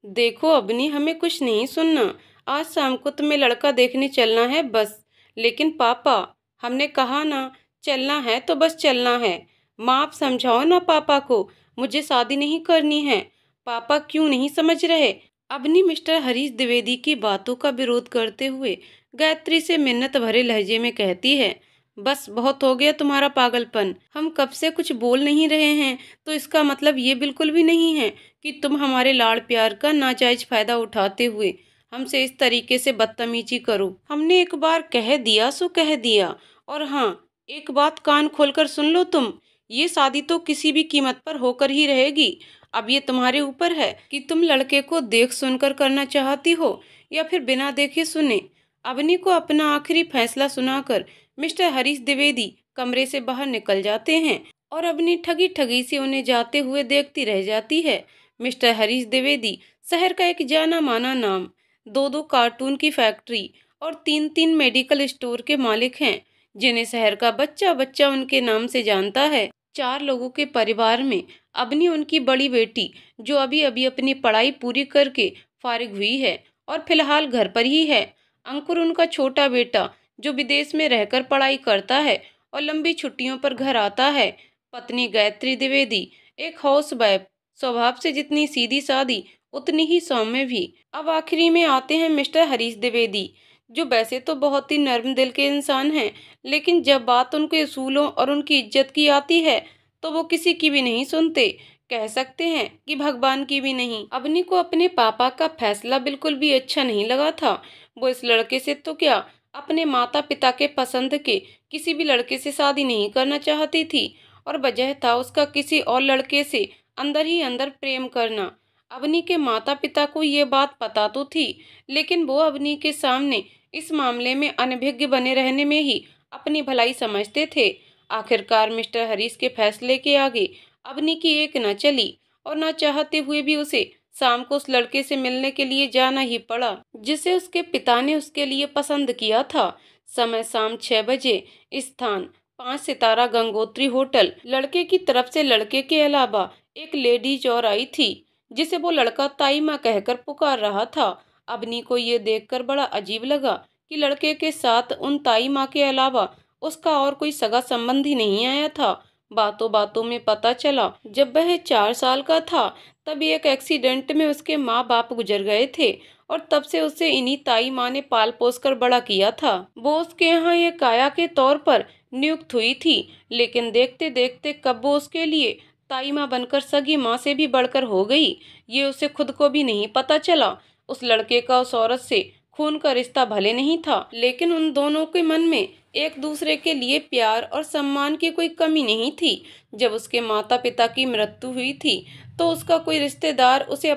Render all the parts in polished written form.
देखो अबनी, हमें कुछ नहीं सुनना। आज शाम को तुम्हें लड़का देखने चलना है बस। लेकिन पापा, हमने कहा ना, चलना है तो बस चलना है। माँ, आप समझाओ ना पापा को, मुझे शादी नहीं करनी है। पापा क्यों नहीं समझ रहे? अबनी मिस्टर हरीश द्विवेदी की बातों का विरोध करते हुए गायत्री से मिन्नत भरे लहजे में कहती है, बस बहुत हो गया तुम्हारा पागलपन। हम कब से कुछ बोल नहीं रहे हैं, तो इसका मतलब ये बिल्कुल भी नहीं है कि तुम हमारे लाड़ प्यार का नाजायज फायदा उठाते हुए हमसे इस तरीके से बदतमीजी करो। हमने एक बार कह दिया सो कह दिया। और हाँ, एक बात कान खोलकर सुन लो तुम, ये शादी तो किसी भी कीमत पर होकर ही रहेगी। अब ये तुम्हारे ऊपर है कि तुम लड़के को देख सुनकर करना चाहती हो या फिर बिना देखे सुने। अवनी को अपना आखिरी फैसला सुनाकर मिस्टर हरीश द्विवेदी कमरे से बाहर निकल जाते हैं और अपनी ठगी ठगी से उन्हें जाते हुए देखती रह जाती है। मिस्टर हरीश द्विवेदी शहर का एक जाना माना नाम, दो दो कार्टून की फैक्ट्री और तीन तीन मेडिकल स्टोर के मालिक हैं, जिन्हें शहर का बच्चा बच्चा उनके नाम से जानता है। चार लोगों के परिवार में अबनी उनकी बड़ी बेटी, जो अभी अभी अपनी पढ़ाई पूरी करके फारिग हुई है और फिलहाल घर पर ही है। अंकुर उनका छोटा बेटा, जो विदेश में रहकर पढ़ाई करता है और लंबी छुट्टियों पर घर आता है। पत्नी गायत्री द्विवेदी एक हाउस वाइफ, स्वभाव से जितनी सीधी सादी उतनी ही सौम्य भी। अब आखिरी में आते हैं मिस्टर हरीश द्विवेदी, जो वैसे तो बहुत ही नर्म दिल के इंसान हैं, लेकिन जब बात उनके असूलों और उनकी इज्जत की आती है तो वो किसी की भी नहीं सुनते। कह सकते हैं कि भगवान की भी नहीं। अबनी को अपने पापा का फैसला बिल्कुल भी अच्छा नहीं लगा था। वो इस लड़के से तो क्या, अपने माता पिता के पसंद के किसी भी लड़के से शादी नहीं करना चाहती थी, और वजह था उसका किसी और लड़के से अंदर ही अंदर प्रेम करना। अवनी के माता पिता को ये बात पता तो थी, लेकिन वो अवनी के सामने इस मामले में अनभिज्ञ बने रहने में ही अपनी भलाई समझते थे। आखिरकार मिस्टर हरीश के फैसले के आगे अवनी की एक न चली, और न चाहते हुए भी उसे शाम को उस लड़के से मिलने के लिए जाना ही पड़ा, जिसे उसके पिता ने उसके लिए पसंद किया था। समय शाम 6 बजे, स्थान 5 सितारा गंगोत्री होटल। लड़के की तरफ से लड़के के अलावा एक लेडीज और आई थी, जिसे वो लड़का ताई माँ कहकर पुकार रहा था। अबनी को ये देखकर बड़ा अजीब लगा कि लड़के के साथ उन ताई माँ के अलावा उसका और कोई सगा संबंधी नहीं आया था। बातों बातों में पता चला, जब वह 4 साल का था तभी एक एक्सीडेंट में उसके माँ बाप गुजर गए थे, और तब से उसे इन्हीं ताई माँ ने पाल पोस कर बड़ा किया था। वो उसके यहाँ एक काया के तौर पर नियुक्त हुई थी, लेकिन देखते देखते कब वो उसके लिए ताई माँ बनकर सगी माँ से भी बढ़कर हो गई, ये उसे खुद को भी नहीं पता चला। उस लड़के का उस औरत से खून का रिश्ता भले नहीं था, लेकिन उन दोनों के मन में एक दूसरे के लिए प्यार और सम्मान की कोई कमी नहीं थी। जब उसके माता पिता की मृत्यु हुई थी तो उसका कोई रिश्तेदार उसे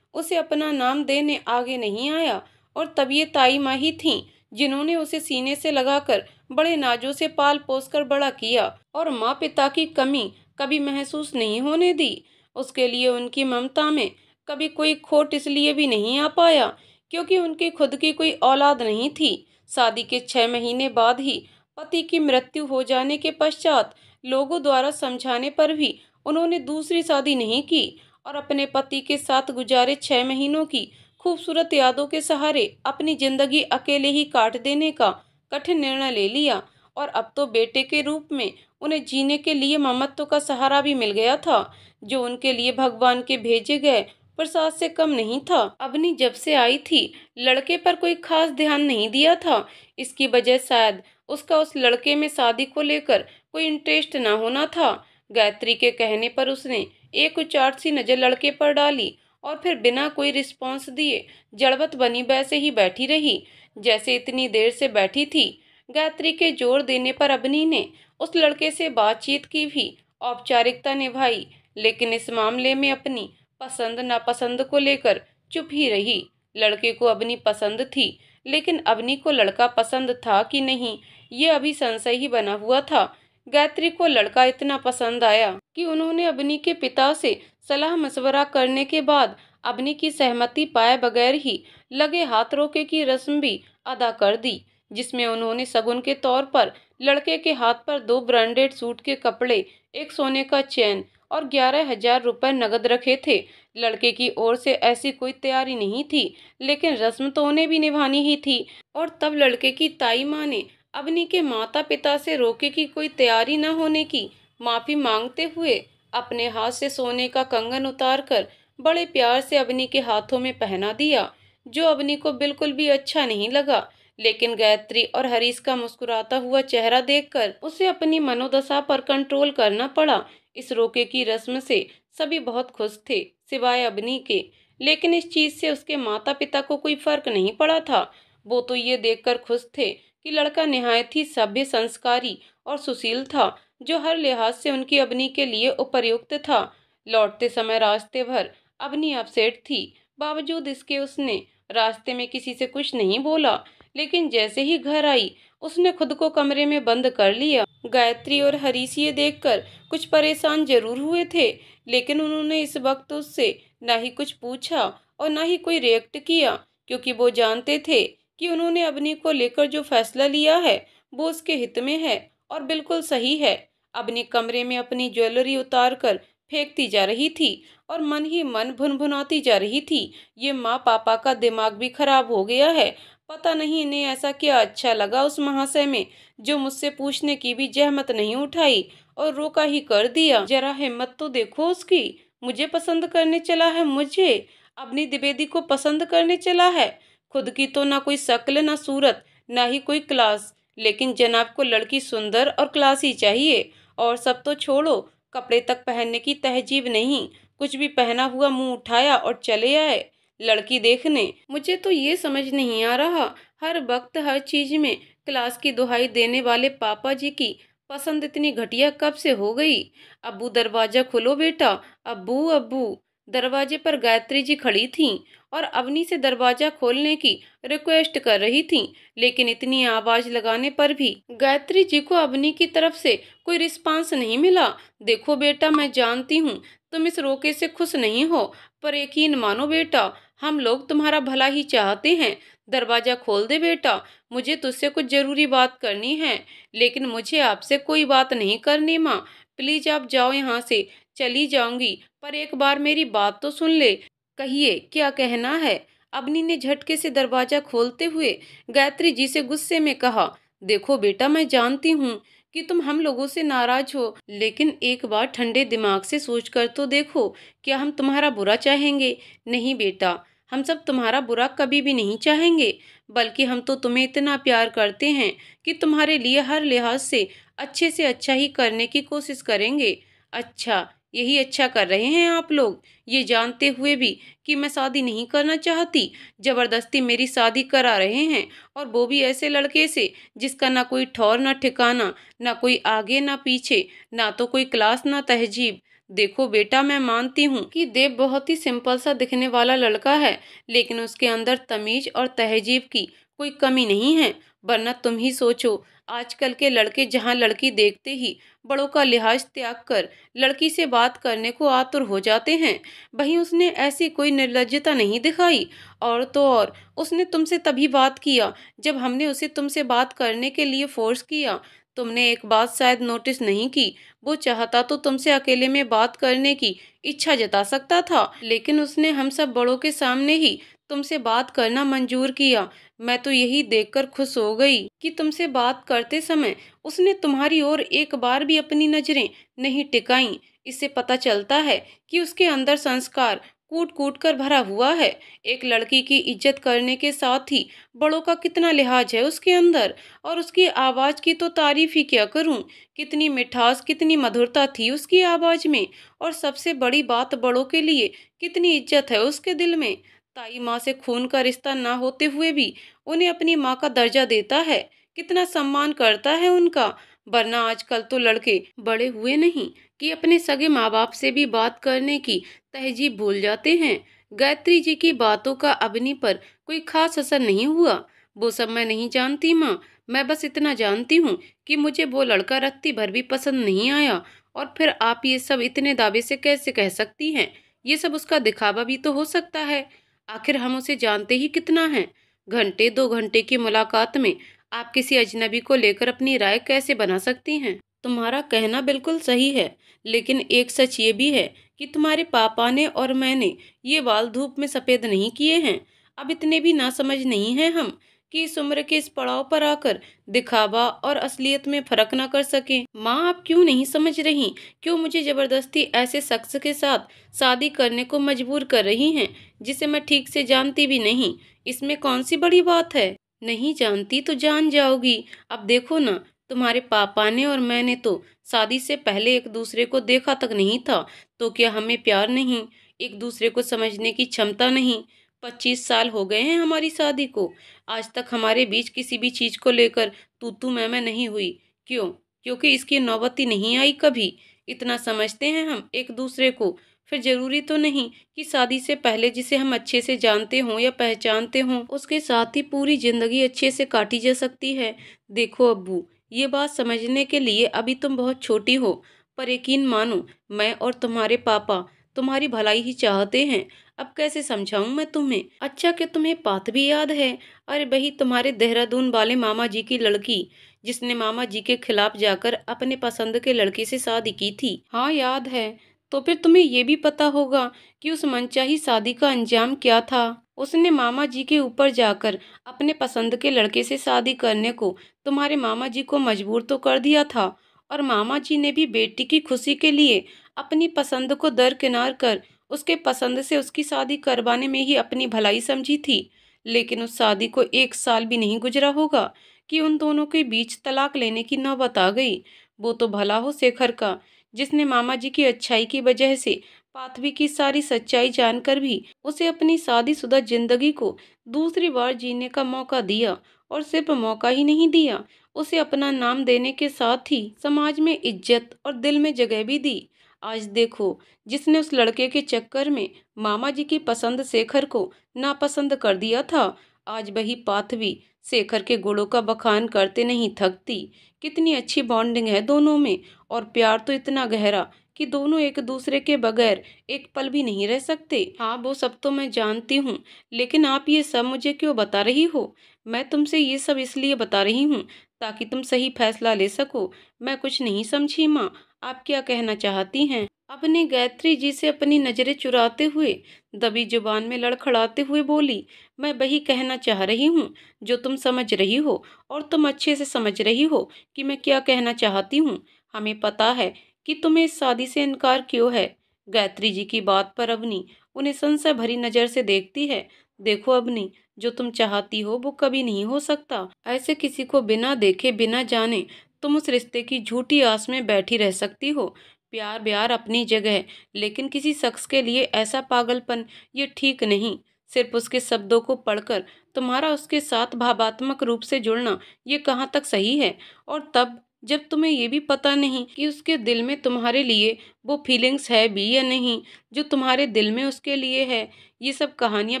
अपना नाम देने आगे नहीं आया, और तब ये ताई माँ ही थीं जिन्होंने उसे सीने से लगाकर बड़े नाजों से पाल पोस कर बड़ा किया, और माँ पिता की कमी कभी महसूस नहीं होने दी। उसके लिए उनकी ममता में कभी कोई खोट इसलिए भी नहीं आ पाया क्योंकि उनकी खुद की कोई औलाद नहीं थी। शादी के 6 महीने बाद ही पति की मृत्यु हो जाने के पश्चात लोगों द्वारा समझाने पर भी उन्होंने दूसरी शादी नहीं की, और अपने पति के साथ गुजारे 6 महीनों की खूबसूरत यादों के सहारे अपनी जिंदगी अकेले ही काट देने का कठिन निर्णय ले लिया। और अब तो बेटे के रूप में उन्हें जीने के लिए ममत्व का सहारा भी मिल गया था, जो उनके लिए भगवान के भेजे गए प्रसाद से कम नहीं था। अबनी जब से आई थी लड़के पर कोई खास ध्यान नहीं दिया था। इसकी वजह शायद उसका उस लड़के में शादी को लेकर कोई इंटरेस्ट ना होना था। गायत्री के कहने पर उसने एक उचाट सी नजर लड़के पर डाली और फिर बिना कोई रिस्पॉन्स दिए जड़वत बनी वैसे ही बैठी रही जैसे इतनी देर से बैठी थी। गायत्री के जोर देने पर अबनी ने उस लड़के से बातचीत की भी औपचारिकता निभाई, लेकिन इस मामले में अपनी पसंद नापसंद को लेकर चुप ही रही। लड़के को अबनी पसंद थी, लेकिन अबनी को लड़का पसंद था कि नहीं, ये अभी संशय ही बना हुआ था। गायत्री को लड़का इतना पसंद आया कि उन्होंने अबनी के पिता से सलाह मशवरा करने के बाद अबनी की सहमति पाए बगैर ही लगे हाथ रोके की रस्म भी अदा कर दी, जिसमें उन्होंने शगुन के तौर पर लड़के के हाथ पर 2 ब्रांडेड सूट के कपड़े, एक सोने का चैन और 11,000 रुपये नगद रखे थे। लड़के की ओर से ऐसी कोई तैयारी नहीं थी, लेकिन रस्म तो उन्हें भी निभानी ही थी। और तब लड़के की ताई माँ ने अवनी के माता पिता से रोके की कोई तैयारी न होने की माफी मांगते हुए अपने हाथ से सोने का कंगन उतारकर बड़े प्यार से अवनी के हाथों में पहना दिया, जो अवनी को बिल्कुल भी अच्छा नहीं लगा। लेकिन गायत्री और हरीश का मुस्कुराता हुआ चेहरा देखकर उसे अपनी मनोदशा पर कंट्रोल करना पड़ा। इस रोके की रस्म से सभी बहुत खुश थे, सिवाय अवनी के। लेकिन इस चीज से उसके माता पिता को कोई फर्क नहीं पड़ा था। वो तो ये देखकर खुश थे कि लड़का निहायत ही सभ्य, संस्कारी और सुशील था, जो हर लिहाज से उनकी अवनी के लिए उपयुक्त था। लौटते समय रास्ते भर अवनी अपसेट थी। बावजूद इसके उसने रास्ते में किसी से कुछ नहीं बोला, लेकिन जैसे ही घर आई उसने खुद को कमरे में बंद कर लिया। गायत्री और हरीश ये देखकर कुछ परेशान जरूर हुए थे, लेकिन उन्होंने इस वक्त उससे ना ही कुछ पूछा और ना ही कोई रिएक्ट किया, क्योंकि वो जानते थे कि उन्होंने अवनी को लेकर जो फैसला लिया है वो उसके हित में है और बिल्कुल सही है। अवनी कमरे में अपनी ज्वेलरी उतार कर फेंकती जा रही थी और मन ही मन भुनभुनाती जा रही थी, ये माँ पापा का दिमाग भी खराब हो गया है। पता नहीं इन्हें ऐसा क्या अच्छा लगा उस महाशय में, जो मुझसे पूछने की भी जहमत नहीं उठाई और रोका ही कर दिया। जरा हिम्मत तो देखो उसकी, मुझे पसंद करने चला है, मुझे अपनी द्विवेदी को पसंद करने चला है। खुद की तो ना कोई शक्ल, ना सूरत, ना ही कोई क्लास, लेकिन जनाब को लड़की सुंदर और क्लासी चाहिए। और सब तो छोड़ो, कपड़े तक पहनने की तहजीब नहीं, कुछ भी पहना हुआ मुंह उठाया और चले आए लड़की देखने। मुझे तो ये समझ नहीं आ रहा, हर वक्त हर चीज में क्लास की दुहाई देने वाले पापा जी की पसंद इतनी घटिया कब से हो गई। अब्बू दरवाजा खोलो बेटा, अब्बू अब्बू। दरवाजे पर गायत्री जी खड़ी थीं और अवनी से दरवाजा खोलने की रिक्वेस्ट कर रही थीं, लेकिन इतनी आवाज लगाने पर भी गायत्री जी को अवनी की तरफ से कोई रिस्पांस नहीं मिला। देखो बेटा, मैं जानती हूँ तुम इस रोके से खुश नहीं हो, पर यकीन मानो बेटा, हम लोग तुम्हारा भला ही चाहते हैं। दरवाजा खोल दे बेटा, मुझे तुझसे कुछ जरूरी बात करनी है। लेकिन मुझे आपसे कोई बात नहीं करनी माँ, प्लीज आप जाओ यहाँ से। चली जाऊंगी, पर एक बार मेरी बात तो सुन ले। कहिए क्या कहना है। अवनी ने झटके से दरवाजा खोलते हुए गायत्री जी से गुस्से में कहा, देखो बेटा, मैं जानती हूँ कि तुम हम लोगों से नाराज हो, लेकिन एक बार ठंडे दिमाग से सोच कर तो देखो, क्या हम तुम्हारा बुरा चाहेंगे? नहीं बेटा, हम सब तुम्हारा बुरा कभी भी नहीं चाहेंगे, बल्कि हम तो तुम्हें इतना प्यार करते हैं कि तुम्हारे लिए हर लिहाज से अच्छा ही करने की कोशिश करेंगे। अच्छा, यही अच्छा कर रहे हैं आप लोग, ये जानते हुए भी कि मैं शादी नहीं करना चाहती, जबरदस्ती मेरी शादी करा रहे हैं, और वो भी ऐसे लड़के से जिसका ना कोई ठौर ना ठिकाना, ना कोई आगे ना पीछे, ना तो कोई क्लास ना तहजीब। देखो बेटा, मैं मानती हूँ कि देव बहुत ही सिंपल सा दिखने वाला लड़का है, लेकिन उसके अंदर तमीज और तहजीब की कोई कमी नहीं है। वरना तुम ही सोचो, आजकल के लड़के जहाँ लड़की देखते ही बड़ों का लिहाज त्याग कर लड़की से बात करने को आतुर हो जाते हैं, वहीं उसने ऐसी कोई निर्लज्जता नहीं दिखाई। और तो और, उसने तुमसे तभी बात किया जब हमने उसे तुमसे बात करने के लिए फोर्स किया। तुमने एक बात शायद नोटिस नहीं की, वो चाहता तो तुमसे अकेले में बात करने की इच्छा जता सकता था, लेकिन उसने हम सब बड़ों के सामने ही तुमसे बात करना मंजूर किया। मैं तो यही देखकर खुश हो गई कि तुमसे बात करते समय उसने तुम्हारी ओर एक बार भी अपनी नजरें नहीं टिकाई। इससे पता चलता है कि उसके अंदर संस्कार कूट कूट कर भरा हुआ है। एक लड़की की इज्जत करने के साथ ही बड़ों का कितना लिहाज है उसके अंदर। और उसकी आवाज की तो तारीफ ही क्या करूं, कितनी मिठास, कितनी मधुरता थी उसकी आवाज में। और सबसे बड़ी बात, बड़ों के लिए कितनी इज्जत है उसके दिल में। ताई माँ से खून का रिश्ता ना होते हुए भी उन्हें अपनी माँ का दर्जा देता है, कितना सम्मान करता है उनका। वरना आजकल तो लड़के बड़े हुए नहीं कि अपने सगे माँ बाप से भी बात करने की तहजीब भूल जाते हैं। गायत्री जी की बातों का अवनी पर कोई खास असर नहीं हुआ। वो सब मैं नहीं जानती माँ, मैं बस इतना जानती हूँ कि मुझे वो लड़का रत्ती भर भी पसंद नहीं आया। और फिर आप ये सब इतने दावे से कैसे कह सकती हैं? ये सब उसका दिखावा भी तो हो सकता है, आखिर हम उसे जानते ही कितना है। घंटे 2 घंटे की मुलाकात में आप किसी अजनबी को लेकर अपनी राय कैसे बना सकती हैं? तुम्हारा कहना बिल्कुल सही है, लेकिन एक सच ये भी है कि तुम्हारे पापा ने और मैंने ये बाल धूप में सफ़ेद नहीं किए हैं। अब इतने भी नासमझ नहीं हैं हम कि इस उम्र के इस पड़ाव पर आकर दिखावा और असलियत में फ़र्क ना कर सकें। माँ, आप क्यों नहीं समझ रही? क्यों मुझे ज़बरदस्ती ऐसे शख्स के साथ शादी करने को मजबूर कर रही हैं, जिसे मैं ठीक से जानती भी नहीं? इसमें कौन सी बड़ी बात है? नहीं जानती तो जान जाओगी। अब देखो ना, तुम्हारे पापा ने और मैंने तो शादी से पहले एक दूसरे को देखा तक नहीं था। तो क्या हमें प्यार नहीं, एक दूसरे को समझने की क्षमता नहीं? 25 साल हो गए हैं हमारी शादी को, आज तक हमारे बीच किसी भी चीज को लेकर तू मैं नहीं हुई। क्यों? क्योंकि इसकी नौबत ही नहीं आई कभी। इतना समझते हैं हम एक दूसरे को। फिर जरूरी तो नहीं कि शादी से पहले जिसे हम अच्छे से जानते हों या पहचानते हों, उसके साथ ही पूरी जिंदगी अच्छे से काटी जा सकती है। देखो अब्बू, ये बात समझने के लिए अभी तुम बहुत छोटी हो, पर यकीन मानो, मैं और तुम्हारे पापा तुम्हारी भलाई ही चाहते हैं। अब कैसे समझाऊं मैं तुम्हें? अच्छा, कि तुम्हें बात भी याद है? अरे वही तुम्हारे देहरादून वाले मामा जी की लड़की, जिसने मामा जी के खिलाफ जाकर अपने पसंद के लड़के से शादी की थी। हाँ, याद है। तो फिर तुम्हें ये भी पता होगा कि उस मनचाही शादी का अंजाम क्या था। उसने मामा जी के ऊपर जाकर अपने पसंद के लड़के से शादी करने को तुम्हारे मामा जी को मजबूर तो कर दिया था, और मामा जी ने भी बेटी की खुशी के लिए अपनी पसंद को दरकिनार कर उसके पसंद से उसकी शादी करवाने में ही अपनी भलाई समझी थी। लेकिन उस शादी को 1 साल भी नहीं गुजरा होगा कि उन दोनों के बीच तलाक लेने की नौबत आ गई। वो तो भला हो शेखर का, जिसने मामा जी की अच्छाई की वजह से पाथवी की सारी सच्चाई जानकर भी उसे अपनी शादीशुदा जिंदगी को दूसरी बार जीने का मौका दिया। और सिर्फ मौका ही नहीं दिया, उसे अपना नाम देने के साथ ही समाज में इज्जत और दिल में जगह भी दी। आज देखो, जिसने उस लड़के के चक्कर में मामा जी की पसंद शेखर को नापसंद कर दिया था, आज वही पाथवी शेखर के गुणों का बखान करते नहीं थकती। कितनी अच्छी बॉन्डिंग है दोनों में, और प्यार तो इतना गहरा कि दोनों एक दूसरे के बगैर एक पल भी नहीं रह सकते। हाँ, वो सब तो मैं जानती हूँ, लेकिन आप ये सब मुझे क्यों बता रही हो? मैं तुमसे ये सब इसलिए बता रही हूँ ताकि तुम सही फैसला ले सको। मैं कुछ नहीं समझी माँ, आप क्या कहना चाहती हैं? अपनी गायत्री जी से अपनी नजरें चुराते हुए दबी जुबान में लड़खड़ाते हुए बोली, मैं वही कहना चाह रही हूँ जो तुम समझ रही हो, और तुम अच्छे से समझ रही हो कि मैं क्या कहना चाहती हूँ। हमें पता है कि तुम्हें इस शादी से इनकार क्यों है। गायत्री जी की बात पर अवनी उन्हें संशय भरी नजर से देखती है। देखो अवनी, जो तुम चाहती हो वो कभी नहीं हो सकता। ऐसे किसी को बिना देखे बिना जाने तुम उस रिश्ते की झूठी आस में बैठी रह सकती हो। प्यार ब्यार अपनी जगह, लेकिन किसी शख्स के लिए ऐसा पागलपन ये ठीक नहीं। सिर्फ उसके शब्दों को पढ़कर तुम्हारा उसके साथ भावात्मक रूप से जुड़ना ये कहाँ तक सही है? और तब जब तुम्हें ये भी पता नहीं कि उसके दिल में तुम्हारे लिए वो फीलिंग्स है भी या नहीं जो तुम्हारे दिल में उसके लिए है। ये सब कहानियां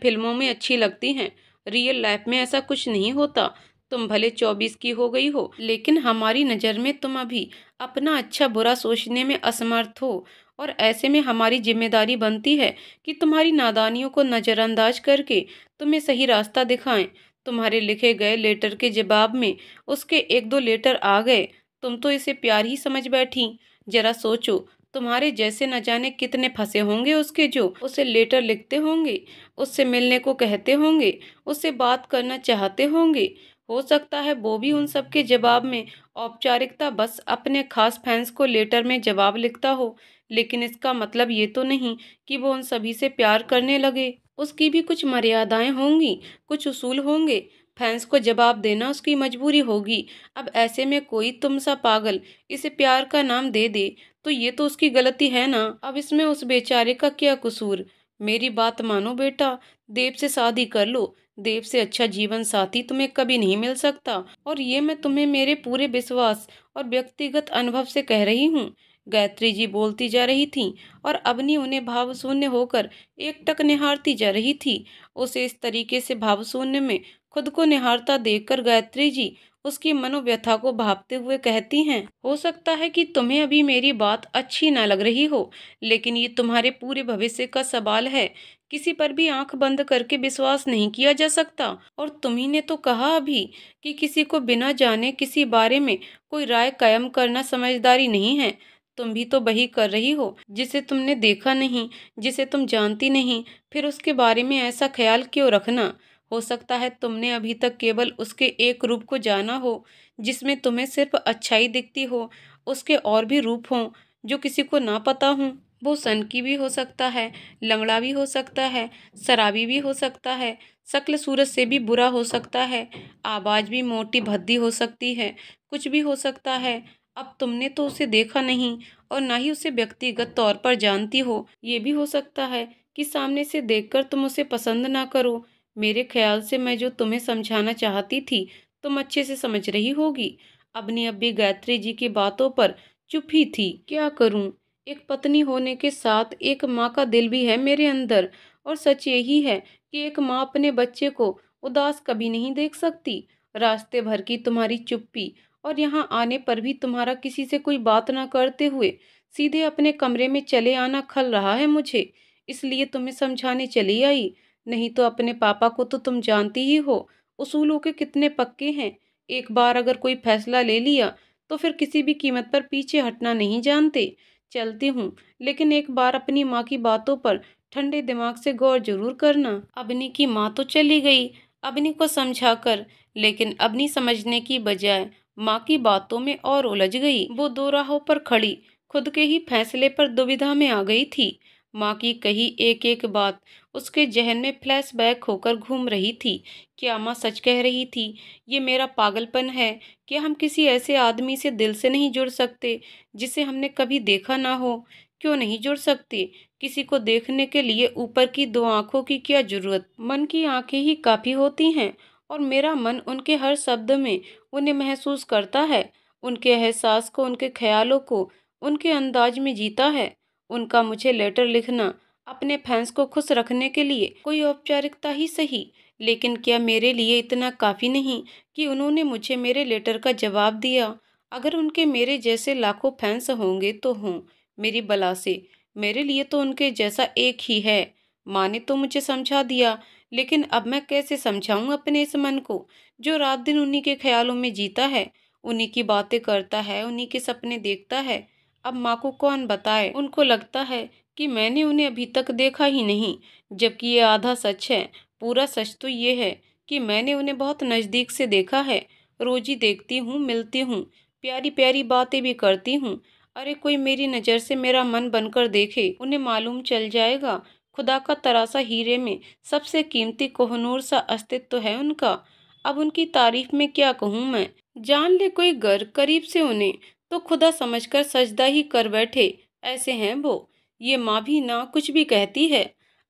फिल्मों में अच्छी लगती हैं, रियल लाइफ में ऐसा कुछ नहीं होता। तुम भले 24 की हो गई हो, लेकिन हमारी नज़र में तुम अभी अपना अच्छा बुरा सोचने में असमर्थ हो, और ऐसे में हमारी जिम्मेदारी बनती है कि तुम्हारी नादानियों को नज़रअंदाज करके तुम्हें सही रास्ता दिखाएं। तुम्हारे लिखे गए लेटर के जवाब में उसके 1-2 लेटर आ गए, तुम तो इसे प्यार ही समझ बैठी। जरा सोचो, तुम्हारे जैसे न जाने कितने फंसे होंगे उसके, जो उसे लेटर लिखते होंगे, उससे मिलने को कहते होंगे, उससे बात करना चाहते होंगे। हो सकता है वो भी उन सब के जवाब में औपचारिकता बस अपने खास फैंस को लेटर में जवाब लिखता हो, लेकिन इसका मतलब ये तो नहीं कि वो उन सभी से प्यार करने लगे। उसकी भी कुछ मर्यादाएं होंगी, कुछ उसूल होंगे। फैंस को जवाब देना उसकी मजबूरी होगी। अब ऐसे में कोई तुम सा पागल इसे प्यार का नाम दे दे तो ये तो उसकी गलती है ना। अब इसमें उस बेचारे का क्या कसूर? मेरी बात मानो बेटा, देव से शादी कर लो। देव से अच्छा जीवन साथी तुम्हें कभी नहीं मिल सकता, और ये मैं तुम्हें मेरे पूरे विश्वास और व्यक्तिगत अनुभव से कह रही हूँ। गायत्री जी बोलती जा रही थीं, और अवनी उन्हें भावशून्य होकर एकटक निहारती जा रही थी। उसे इस तरीके से भावशून्य में खुद को निहारता देखकर गायत्री जी उसकी मनोव्यथा को भांपते हुए कहती हैं, हो सकता है कि तुम्हें अभी मेरी बात अच्छी ना लग रही हो, लेकिन ये तुम्हारे पूरे भविष्य का सवाल है। किसी पर भी आंख बंद करके विश्वास नहीं किया जा सकता। और तुम्ही ने तो कहा अभी कि किसी को बिना जाने किसी बारे में कोई राय कायम करना समझदारी नहीं है। तुम भी तो वही कर रही हो जिसे तुमने देखा नहीं, जिसे तुम जानती नहीं, फिर उसके बारे में ऐसा ख्याल क्यों रखना। हो सकता है तुमने अभी तक केवल उसके एक रूप को जाना हो जिसमें तुम्हें सिर्फ अच्छाई दिखती हो। उसके और भी रूप हों जो किसी को ना पता हों। वो सनकी भी हो सकता है, लंगड़ा भी हो सकता है, शराबी भी हो सकता है, शक्ल सूरत से भी बुरा हो सकता है, आवाज़ भी मोटी भद्दी हो सकती है, कुछ भी हो सकता है। अब तुमने तो उसे देखा नहीं और ना ही उसे व्यक्तिगत तौर पर जानती हो। ये भी हो सकता है कि सामने से देखकर तुम उसे पसंद ना करो। मेरे ख्याल से मैं जो तुम्हें समझाना चाहती थी तुम अच्छे से समझ रही होगी। अपनी अब्बी गायत्री जी की बातों पर चुप ही थी। क्या करूं? एक पत्नी होने के साथ एक माँ का दिल भी है मेरे अंदर, और सच यही है कि एक माँ अपने बच्चे को उदास कभी नहीं देख सकती। रास्ते भर की तुम्हारी चुप्पी और यहाँ आने पर भी तुम्हारा किसी से कोई बात ना करते हुए सीधे अपने कमरे में चले आना खल रहा है मुझे, इसलिए तुम्हें समझाने चली आई। नहीं तो अपने पापा को तो तुम जानती ही हो, उसूलों के कितने पक्के हैं। एक बार अगर कोई फैसला ले लिया तो फिर किसी भी कीमत पर पीछे हटना नहीं जानते। चलती हूँ, लेकिन एक बार अपनी माँ की बातों पर ठंडे दिमाग से गौर जरूर करना। अबनी की माँ तो चली गई अबनी को समझा कर, लेकिन अबनी समझने की बजाय माँ की बातों में और उलझ गई। वो दो राहों पर खड़ी खुद के ही फैसले पर दुविधा में आ गई थी। माँ की कही एक एक बात उसके जहन में फ्लैशबैक होकर घूम रही थी। क्या माँ सच कह रही थी? ये मेरा पागलपन है? क्या हम किसी ऐसे आदमी से दिल से नहीं जुड़ सकते जिसे हमने कभी देखा ना हो? क्यों नहीं जुड़ सकते? किसी को देखने के लिए ऊपर की दो आंखों की क्या जरूरत? मन की आंखें ही काफी होती हैं, और मेरा मन उनके हर शब्द में उन्हें महसूस करता है। उनके एहसास को, उनके ख्यालों को, उनके अंदाज में जीता है। उनका मुझे लेटर लिखना अपने फैंस को खुश रखने के लिए कोई औपचारिकता ही सही, लेकिन क्या मेरे लिए इतना काफी नहीं कि उन्होंने मुझे मेरे लेटर का जवाब दिया? अगर उनके मेरे जैसे लाखों फैंस होंगे तो हों, मेरी बला से। मेरे लिए तो उनके जैसा एक ही है। माँ ने तो मुझे समझा दिया, लेकिन अब मैं कैसे समझाऊं अपने इस मन को जो रात दिन उन्हीं के ख्यालों में जीता है, उन्हीं की बातें करता है, उन्हीं के सपने देखता है। अब माँ को कौन बताए? उनको लगता है कि मैंने उन्हें अभी तक देखा ही नहीं, जबकि ये आधा सच है। पूरा सच तो ये है कि मैंने उन्हें बहुत नज़दीक से देखा है। रोज ही देखती हूँ, मिलती हूँ, प्यारी प्यारी बातें भी करती हूँ। अरे कोई मेरी नज़र से मेरा मन बनकर देखे, उन्हें मालूम चल जाएगा। खुदा का तरासा हीरे में सबसे कीमती कोहनूर सा अस्तित्व है उनका। अब उनकी तारीफ में क्या कहूँ मैं? जान ले कोई गर करीब से उन्हें तो खुदा समझकर सजदा ही कर बैठे, ऐसे हैं वो। ये माँ भी ना कुछ भी कहती है।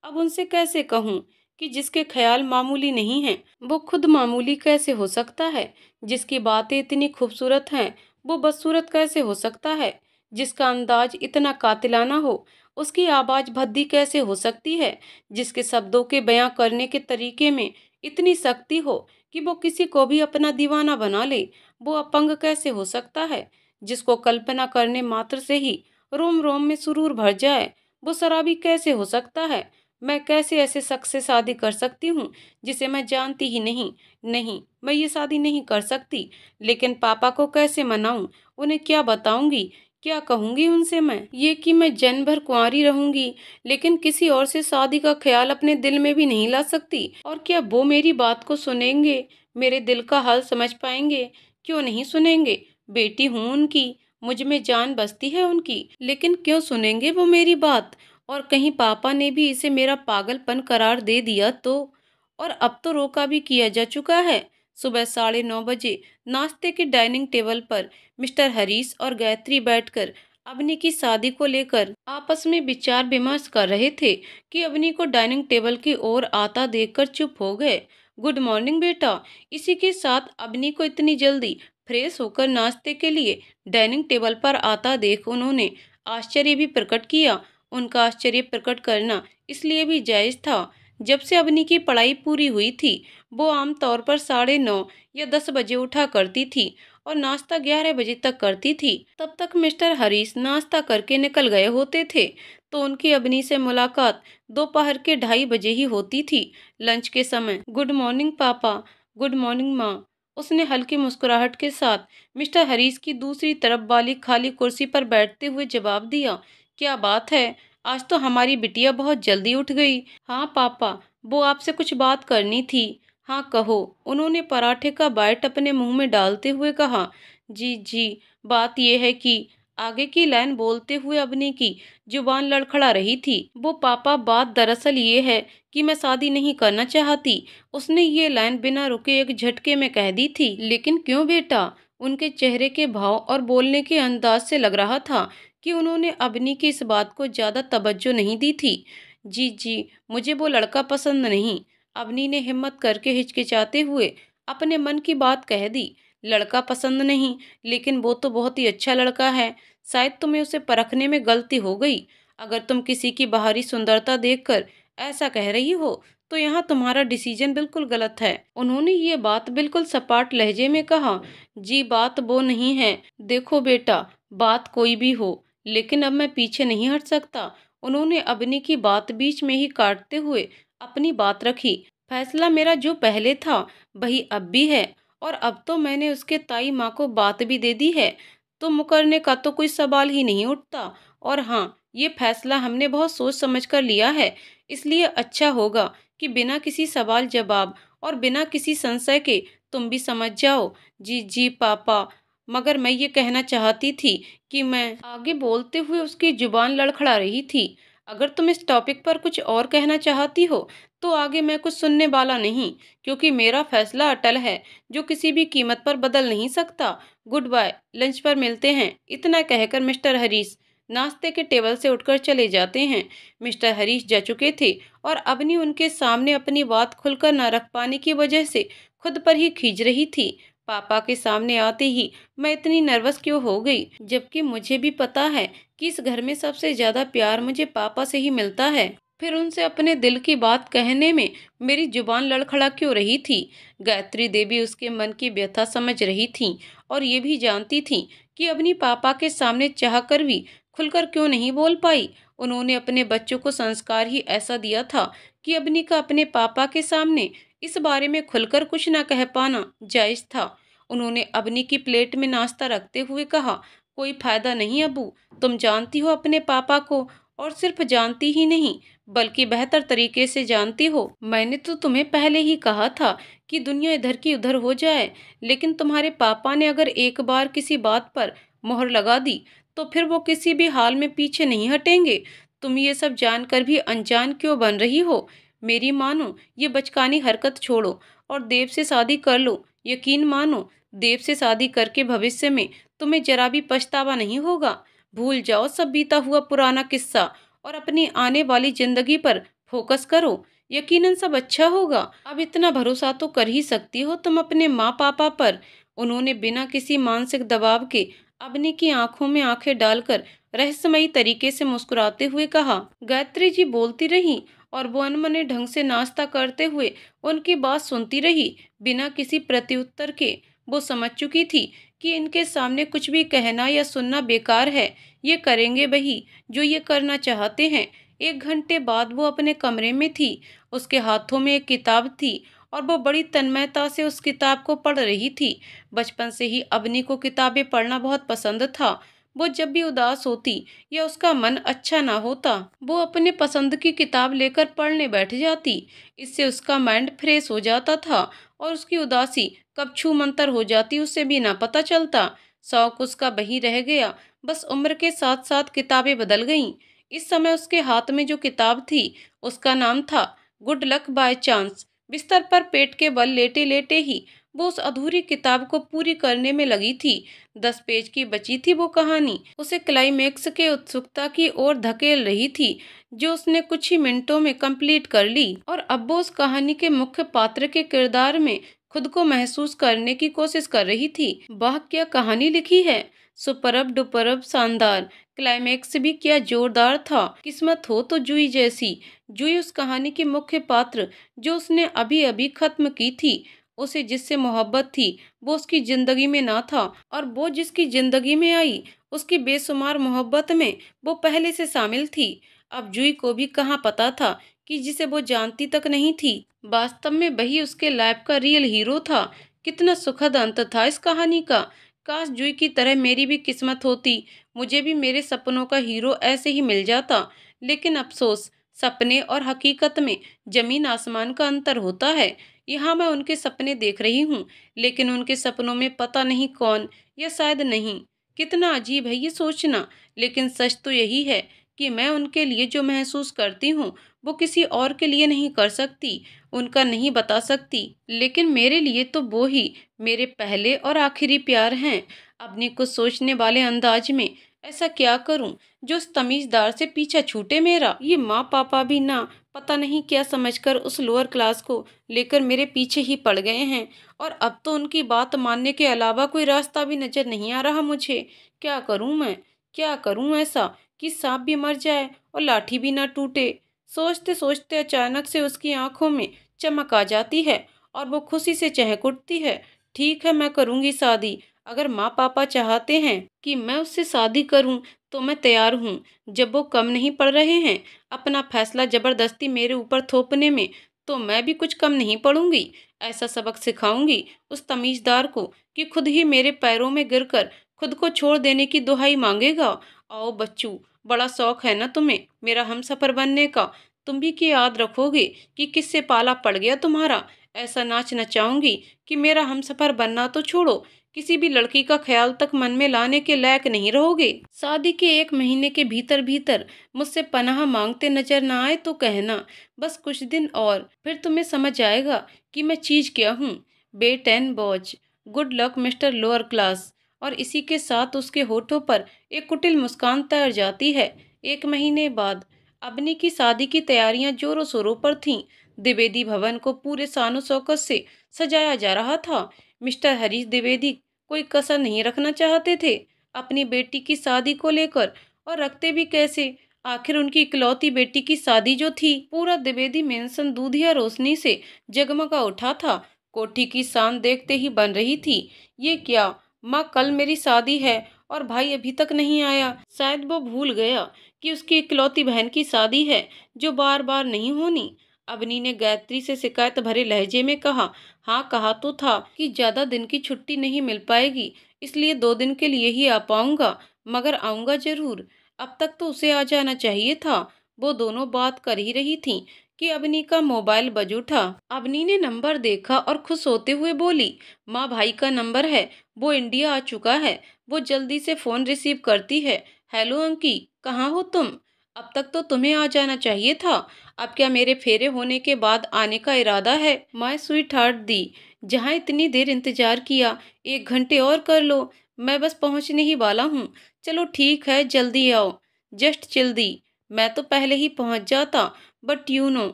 अब उनसे कैसे कहूँ कि जिसके ख्याल मामूली नहीं हैं वो खुद मामूली कैसे हो सकता है? जिसकी बातें इतनी खूबसूरत हैं वो बदसूरत कैसे हो सकता है? जिसका अंदाज इतना कातिलाना हो उसकी आवाज़ भद्दी कैसे हो सकती है? जिसके शब्दों के बयां करने के तरीके में इतनी सख्ती हो कि वो किसी को भी अपना दीवाना बना ले, वो अपंग कैसे हो सकता है? जिसको कल्पना करने मात्र से ही रोम रोम में सुरूर भर जाए, वो शराबी कैसे हो सकता है? मैं कैसे ऐसे शख्स से शादी कर सकती हूँ जिसे मैं जानती ही नहीं? नहीं, मैं ये शादी नहीं कर सकती। लेकिन पापा को कैसे मनाऊं? उन्हें क्या बताऊंगी? क्या कहूंगी उनसे मैं? ये कि मैं जन्म भर कुंवारी रहूंगी, लेकिन किसी और से शादी का ख्याल अपने दिल में भी नहीं ला सकती। और क्या वो मेरी बात को सुनेंगे? मेरे दिल का हाल समझ पाएंगे? क्यों नहीं सुनेंगे? बेटी हूँ उनकी, मुझ में जान बसती है उनकी, लेकिन क्यों सुनेंगे वो मेरी बात? और कहीं पापा ने भी इसे मेरा पागलपन करार दे दिया तो? और अब तो रोका भी किया जा चुका है। सुबह 9:30 बजे नाश्ते के डाइनिंग टेबल पर मिस्टर हरीश और गायत्री बैठकर अवनी की शादी को लेकर आपस में विचार विमर्श कर रहे थे कि अवनी को डाइनिंग टेबल की ओर आता देखकर चुप हो गए। गुड मॉर्निंग बेटा। इसी के साथ अवनी को इतनी जल्दी फ्रेश होकर नाश्ते के लिए डाइनिंग टेबल पर आता देख उन्होंने आश्चर्य भी प्रकट किया। उनका आश्चर्य प्रकट करना इसलिए भी जायज था जब से अवनी की पढ़ाई पूरी हुई थी वो आमतौर पर 9:30 या 10 बजे उठा करती थी और नाश्ता 11 बजे तक करती थी। तब तक मिस्टर हरीश नाश्ता करके निकल गए होते थे तो उनकी अवनी से मुलाकात दोपहर के 2:30 बजे ही होती थी, लंच के समय। गुड मॉर्निंग पापा। गुड मॉर्निंग माँ। उसने हल्की मुस्कुराहट के साथ मिस्टर हरीश की दूसरी तरफ वाली खाली कुर्सी पर बैठते हुए जवाब दिया। क्या बात है, आज तो हमारी बिटिया बहुत जल्दी उठ गई। हाँ पापा, वो आपसे कुछ बात करनी थी। हाँ कहो, उन्होंने पराठे का बाइट अपने मुंह में डालते हुए कहा। जी जी, बात यह है कि आगे की लाइन बोलते हुए अवनी की जुबान लड़खड़ा रही थी। वो पापा, बात दरअसल ये है कि मैं शादी नहीं करना चाहती। उसने ये लाइन बिना रुके एक झटके में कह दी थी। लेकिन क्यों बेटा? उनके चेहरे के भाव और बोलने के अंदाज से लग रहा था कि उन्होंने अवनी की इस बात को ज्यादा तवज्जो नहीं दी थी। जी जी, मुझे वो लड़का पसंद नहीं। अवनी ने हिम्मत करके हिचकिचाते हुए अपने मन की बात कह दी। लड़का पसंद नहीं, लेकिन वो तो बहुत ही अच्छा लड़का है। शायद तुम्हें उसे परखने में गलती हो गई। अगर तुम किसी की बाहरी सुंदरता देखकर ऐसा कह रही हो तो यहाँ तुम्हारा डिसीजन बिल्कुल गलत है। उन्होंने ये बात बिल्कुल सपाट लहजे में कहा। जी, बात वो नहीं है। देखो बेटा, बात कोई भी हो, लेकिन अब मैं पीछे नहीं हट सकता। उन्होंने अवनी की बात बीच में ही काटते हुए अपनी बात रखी। फैसला मेरा जो पहले था वही अब भी है, और अब तो मैंने उसके ताई माँ को बात भी दे दी है, तो मुकरने का तो कोई सवाल ही नहीं उठता। और हाँ, ये फैसला हमने बहुत सोच समझ कर लिया है, इसलिए अच्छा होगा कि बिना किसी सवाल जवाब और बिना किसी संशय के तुम भी समझ जाओ। जी जी पापा, मगर मैं ये कहना चाहती थी कि मैं आगे बोलते हुए उसकी जुबान लड़खड़ा रही थी। अगर तुम इस टॉपिक पर कुछ और कहना चाहती हो तो आगे मैं कुछ सुनने वाला नहीं, क्योंकि मेरा फैसला अटल है जो किसी भी कीमत पर बदल नहीं सकता। गुड बाय, लंच पर मिलते हैं। इतना कहकर मिस्टर हरीश नाश्ते के टेबल से उठकर चले जाते हैं। मिस्टर हरीश जा चुके थे और अवनी उनके सामने अपनी बात खुलकर न रख पाने की वजह से खुद पर ही खींच रही थी। पापा के सामने आते ही मैं इतनी नर्वस क्यों हो गई, जबकि मुझे भी पता है कि इस घर में सबसे ज्यादा प्यार मुझे पापा से ही मिलता है। फिर उनसे अपने दिल की बात कहने में मेरी जुबान लड़खड़ा क्यों रही थी? गायत्री देवी उसके मन की व्यथा समझ रही थी और ये भी जानती थी कि अपनी पापा के सामने चाहकर भी खुलकर क्यों नहीं बोल पाई। उन्होंने अपने बच्चों को संस्कार ही ऐसा दिया था कि अवनी का अपने पापा के सामने इस बारे में खुलकर कुछ न कह पाना जायज था। उन्होंने अवनी की प्लेट में नाश्ता रखते हुए कहा, कोई फायदा नहीं अबू, तुम जानती हो अपने पापा को, और सिर्फ जानती ही नहीं बल्कि बेहतर तरीके से जानती हो। मैंने तो तुम्हें पहले ही कहा था कि दुनिया इधर की उधर हो जाए, लेकिन तुम्हारे पापा ने अगर एक बार किसी बात पर मोहर लगा दी तो फिर वो किसी भी हाल में पीछे नहीं हटेंगे। तुम ये सब जानकर भी अनजान क्यों बन रही हो? मेरी मानो, ये बचकानी हरकत छोड़ो और देव से शादी कर लो। यकीन मानो, देव से शादी करके भविष्य में तुम्हें जरा भी पछतावा नहीं होगा। भूल जाओ सब बीता हुआ पुराना किस्सा और अपनी आने वाली जिंदगी पर फोकस करो। यकीनन सब अच्छा होगा। अब इतना भरोसा तो कर ही सकती हो तुम अपने माँ पापा पर। उन्होंने बिना किसी मानसिक दबाव के अवनी की आंखों में आंखें डालकर रहस्यमयी तरीके से मुस्कुराते हुए कहा। गायत्री जी बोलती रही और वो अनमने ढंग से नाश्ता करते हुए उनकी बात सुनती रही बिना किसी प्रत्युत्तर के। वो समझ चुकी थी कि इनके सामने कुछ भी कहना या सुनना बेकार है। ये करेंगे वही जो ये करना चाहते हैं। 1 घंटे बाद वो अपने कमरे में थी। उसके हाथों में एक किताब थी और वो बड़ी तन्मयता से उस किताब को पढ़ रही थी। बचपन से ही अवनी को किताबें पढ़ना बहुत पसंद था। वो जब भी उदास होती या उसका मन अच्छा ना होता वो अपने पसंद की किताब लेकर पढ़ने बैठ जाती। इससे उसका माइंड फ्रेश हो जाता था और उसकी उदासी कब छू मंतर हो जाती उसे भी ना पता चलता। शौक उसका वही रह गया, बस उम्र के साथ साथ किताबें बदल गईं। इस समय उसके हाथ में जो किताब थी उसका नाम था गुड लक बाय चांस। बिस्तर पर पेट के बल लेटे लेटे ही वो उस अधूरी किताब को पूरी करने में लगी थी। 10 पेज की बची थी वो कहानी उसे क्लाइमेक्स के उत्सुकता की ओर धकेल रही थी, जो उसने कुछ ही मिनटों में कंप्लीट कर ली। और अब वो उस कहानी के मुख्य पात्र के किरदार में खुद को महसूस करने की कोशिश कर रही थी। वाह क्या कहानी लिखी है, सुपरब डुपरब शानदार। क्लाइमैक्स भी क्या जोरदार था। किस्मत हो तो जुई जैसी। जुई उस कहानी की मुख्य पात्र जो उसने अभी अभी खत्म की थी। उसे जिससे मोहब्बत थी वो उसकी जिंदगी में ना था, और वो जिसकी जिंदगी में आई उसकी बेशुमार मोहब्बत में वो पहले से शामिल थी। अब जुई को भी कहाँ पता था कि जिसे वो जानती तक नहीं थी, वास्तव में वही उसके लाइफ का रियल हीरो था। कितना सुखद अंत था इस कहानी का। काश जुई की तरह मेरी भी किस्मत होती, मुझे भी मेरे सपनों का हीरो ऐसे ही मिल जाता। लेकिन अफसोस, सपने और हकीकत में जमीन आसमान का अंतर होता है। यहाँ मैं उनके सपने देख रही हूँ, लेकिन उनके सपनों में पता नहीं कौन, या शायद नहीं। कितना अजीब है ये सोचना, लेकिन सच तो यही है कि मैं उनके लिए जो महसूस करती हूँ वो किसी और के लिए नहीं कर सकती, उनका नहीं बता सकती। लेकिन मेरे लिए तो वो ही मेरे पहले और आखिरी प्यार हैं। अपनी कुछ सोचने वाले अंदाज में ऐसा क्या करूं जो उस तमीजदार से पीछा छूटे मेरा। ये माँ पापा भी ना पता नहीं क्या समझकर उस लोअर क्लास को लेकर मेरे पीछे ही पड़ गए हैं, और अब तो उनकी बात मानने के अलावा कोई रास्ता भी नजर नहीं आ रहा मुझे। क्या करूं मैं, क्या करूं ऐसा कि सांप भी मर जाए और लाठी भी ना टूटे। सोचते सोचते अचानक से उसकी आंखों में चमक आ जाती है और वो खुशी से चहक उठती है। ठीक है, मैं करूंगी शादी। अगर माँ पापा चाहते हैं कि मैं उससे शादी करूं तो मैं तैयार हूं। जब वो कम नहीं पड़ रहे हैं अपना फैसला जबरदस्ती मेरे ऊपर थोपने में, तो मैं भी कुछ कम नहीं पड़ूंगी। ऐसा सबक सिखाऊंगी उस तमीजदार को कि खुद ही मेरे पैरों में गिरकर खुद को छोड़ देने की दुहाई मांगेगा। आओ बच्चू, बड़ा शौक है ना तुम्हें मेरा हमसफर बनने का। तुम भी की याद रखोगे कि किससे पाला पड़ गया तुम्हारा। ऐसा नाच नचाऊंगी कि मेरा हमसफर बनना तो छोड़ो, किसी भी लड़की का ख्याल तक मन में लाने के लायक नहीं रहोगे। शादी के 1 महीने के भीतर भीतर मुझसे पनाह मांगते नजर ना आए तो कहना। बस कुछ दिन और, फिर तुम्हें समझ आएगा कि मैं चीज क्या हूँ। बेट एंड बॉज, good luck mister lower class. और इसी के साथ उसके होठों पर एक कुटिल मुस्कान तैर जाती है। 1 महीने बाद अबनी की शादी की तैयारियां जोरों शोरों पर थीं। द्विवेदी भवन को पूरे शानो शौकत से सजाया जा रहा था। मिस्टर हरीश द्विवेदी कोई कसर नहीं रखना चाहते थे अपनी बेटी की शादी को लेकर, और रखते भी कैसे। आखिर उनकी इकलौती बेटी की शादी जो थी, पूरा द्विवेदी मेंशन दूधिया रोशनी से जगमगा उठा था। कोठी की शान देखते ही बन रही थी। ये क्या माँ, कल मेरी शादी है और भाई अभी तक नहीं आया। शायद वो भूल गया कि उसकी इकलौती बहन की शादी है जो बार बार नहीं होनी। अवनी ने गायत्री से शिकायत भरे लहजे में कहा। हाँ, कहा तो था कि ज्यादा दिन की छुट्टी नहीं मिल पाएगी, इसलिए 2 दिन के लिए ही आ पाऊंगा, मगर आऊंगा जरूर। अब तक तो उसे आ जाना चाहिए था। वो दोनों बात कर ही रही थीं कि अवनी का मोबाइल बज उठा। अवनी ने नंबर देखा और खुश होते हुए बोली, माँ, भाई का नंबर है, वो इंडिया आ चुका है। वो जल्दी से फोन रिसीव करती है। हेलो अंकी, कहाँ हो तुम? अब तक तो तुम्हें आ जाना चाहिए था। अब क्या मेरे फेरे होने के बाद आने का इरादा है? माय स्वीट हार्ट दी, जहाँ इतनी देर इंतजार किया, 1 घंटे और कर लो। मैं बस पहुंचने ही वाला हूँ। चलो ठीक है, जल्दी आओ। जस्ट चिल दी, मैं तो पहले ही पहुंच जाता, बट यू नो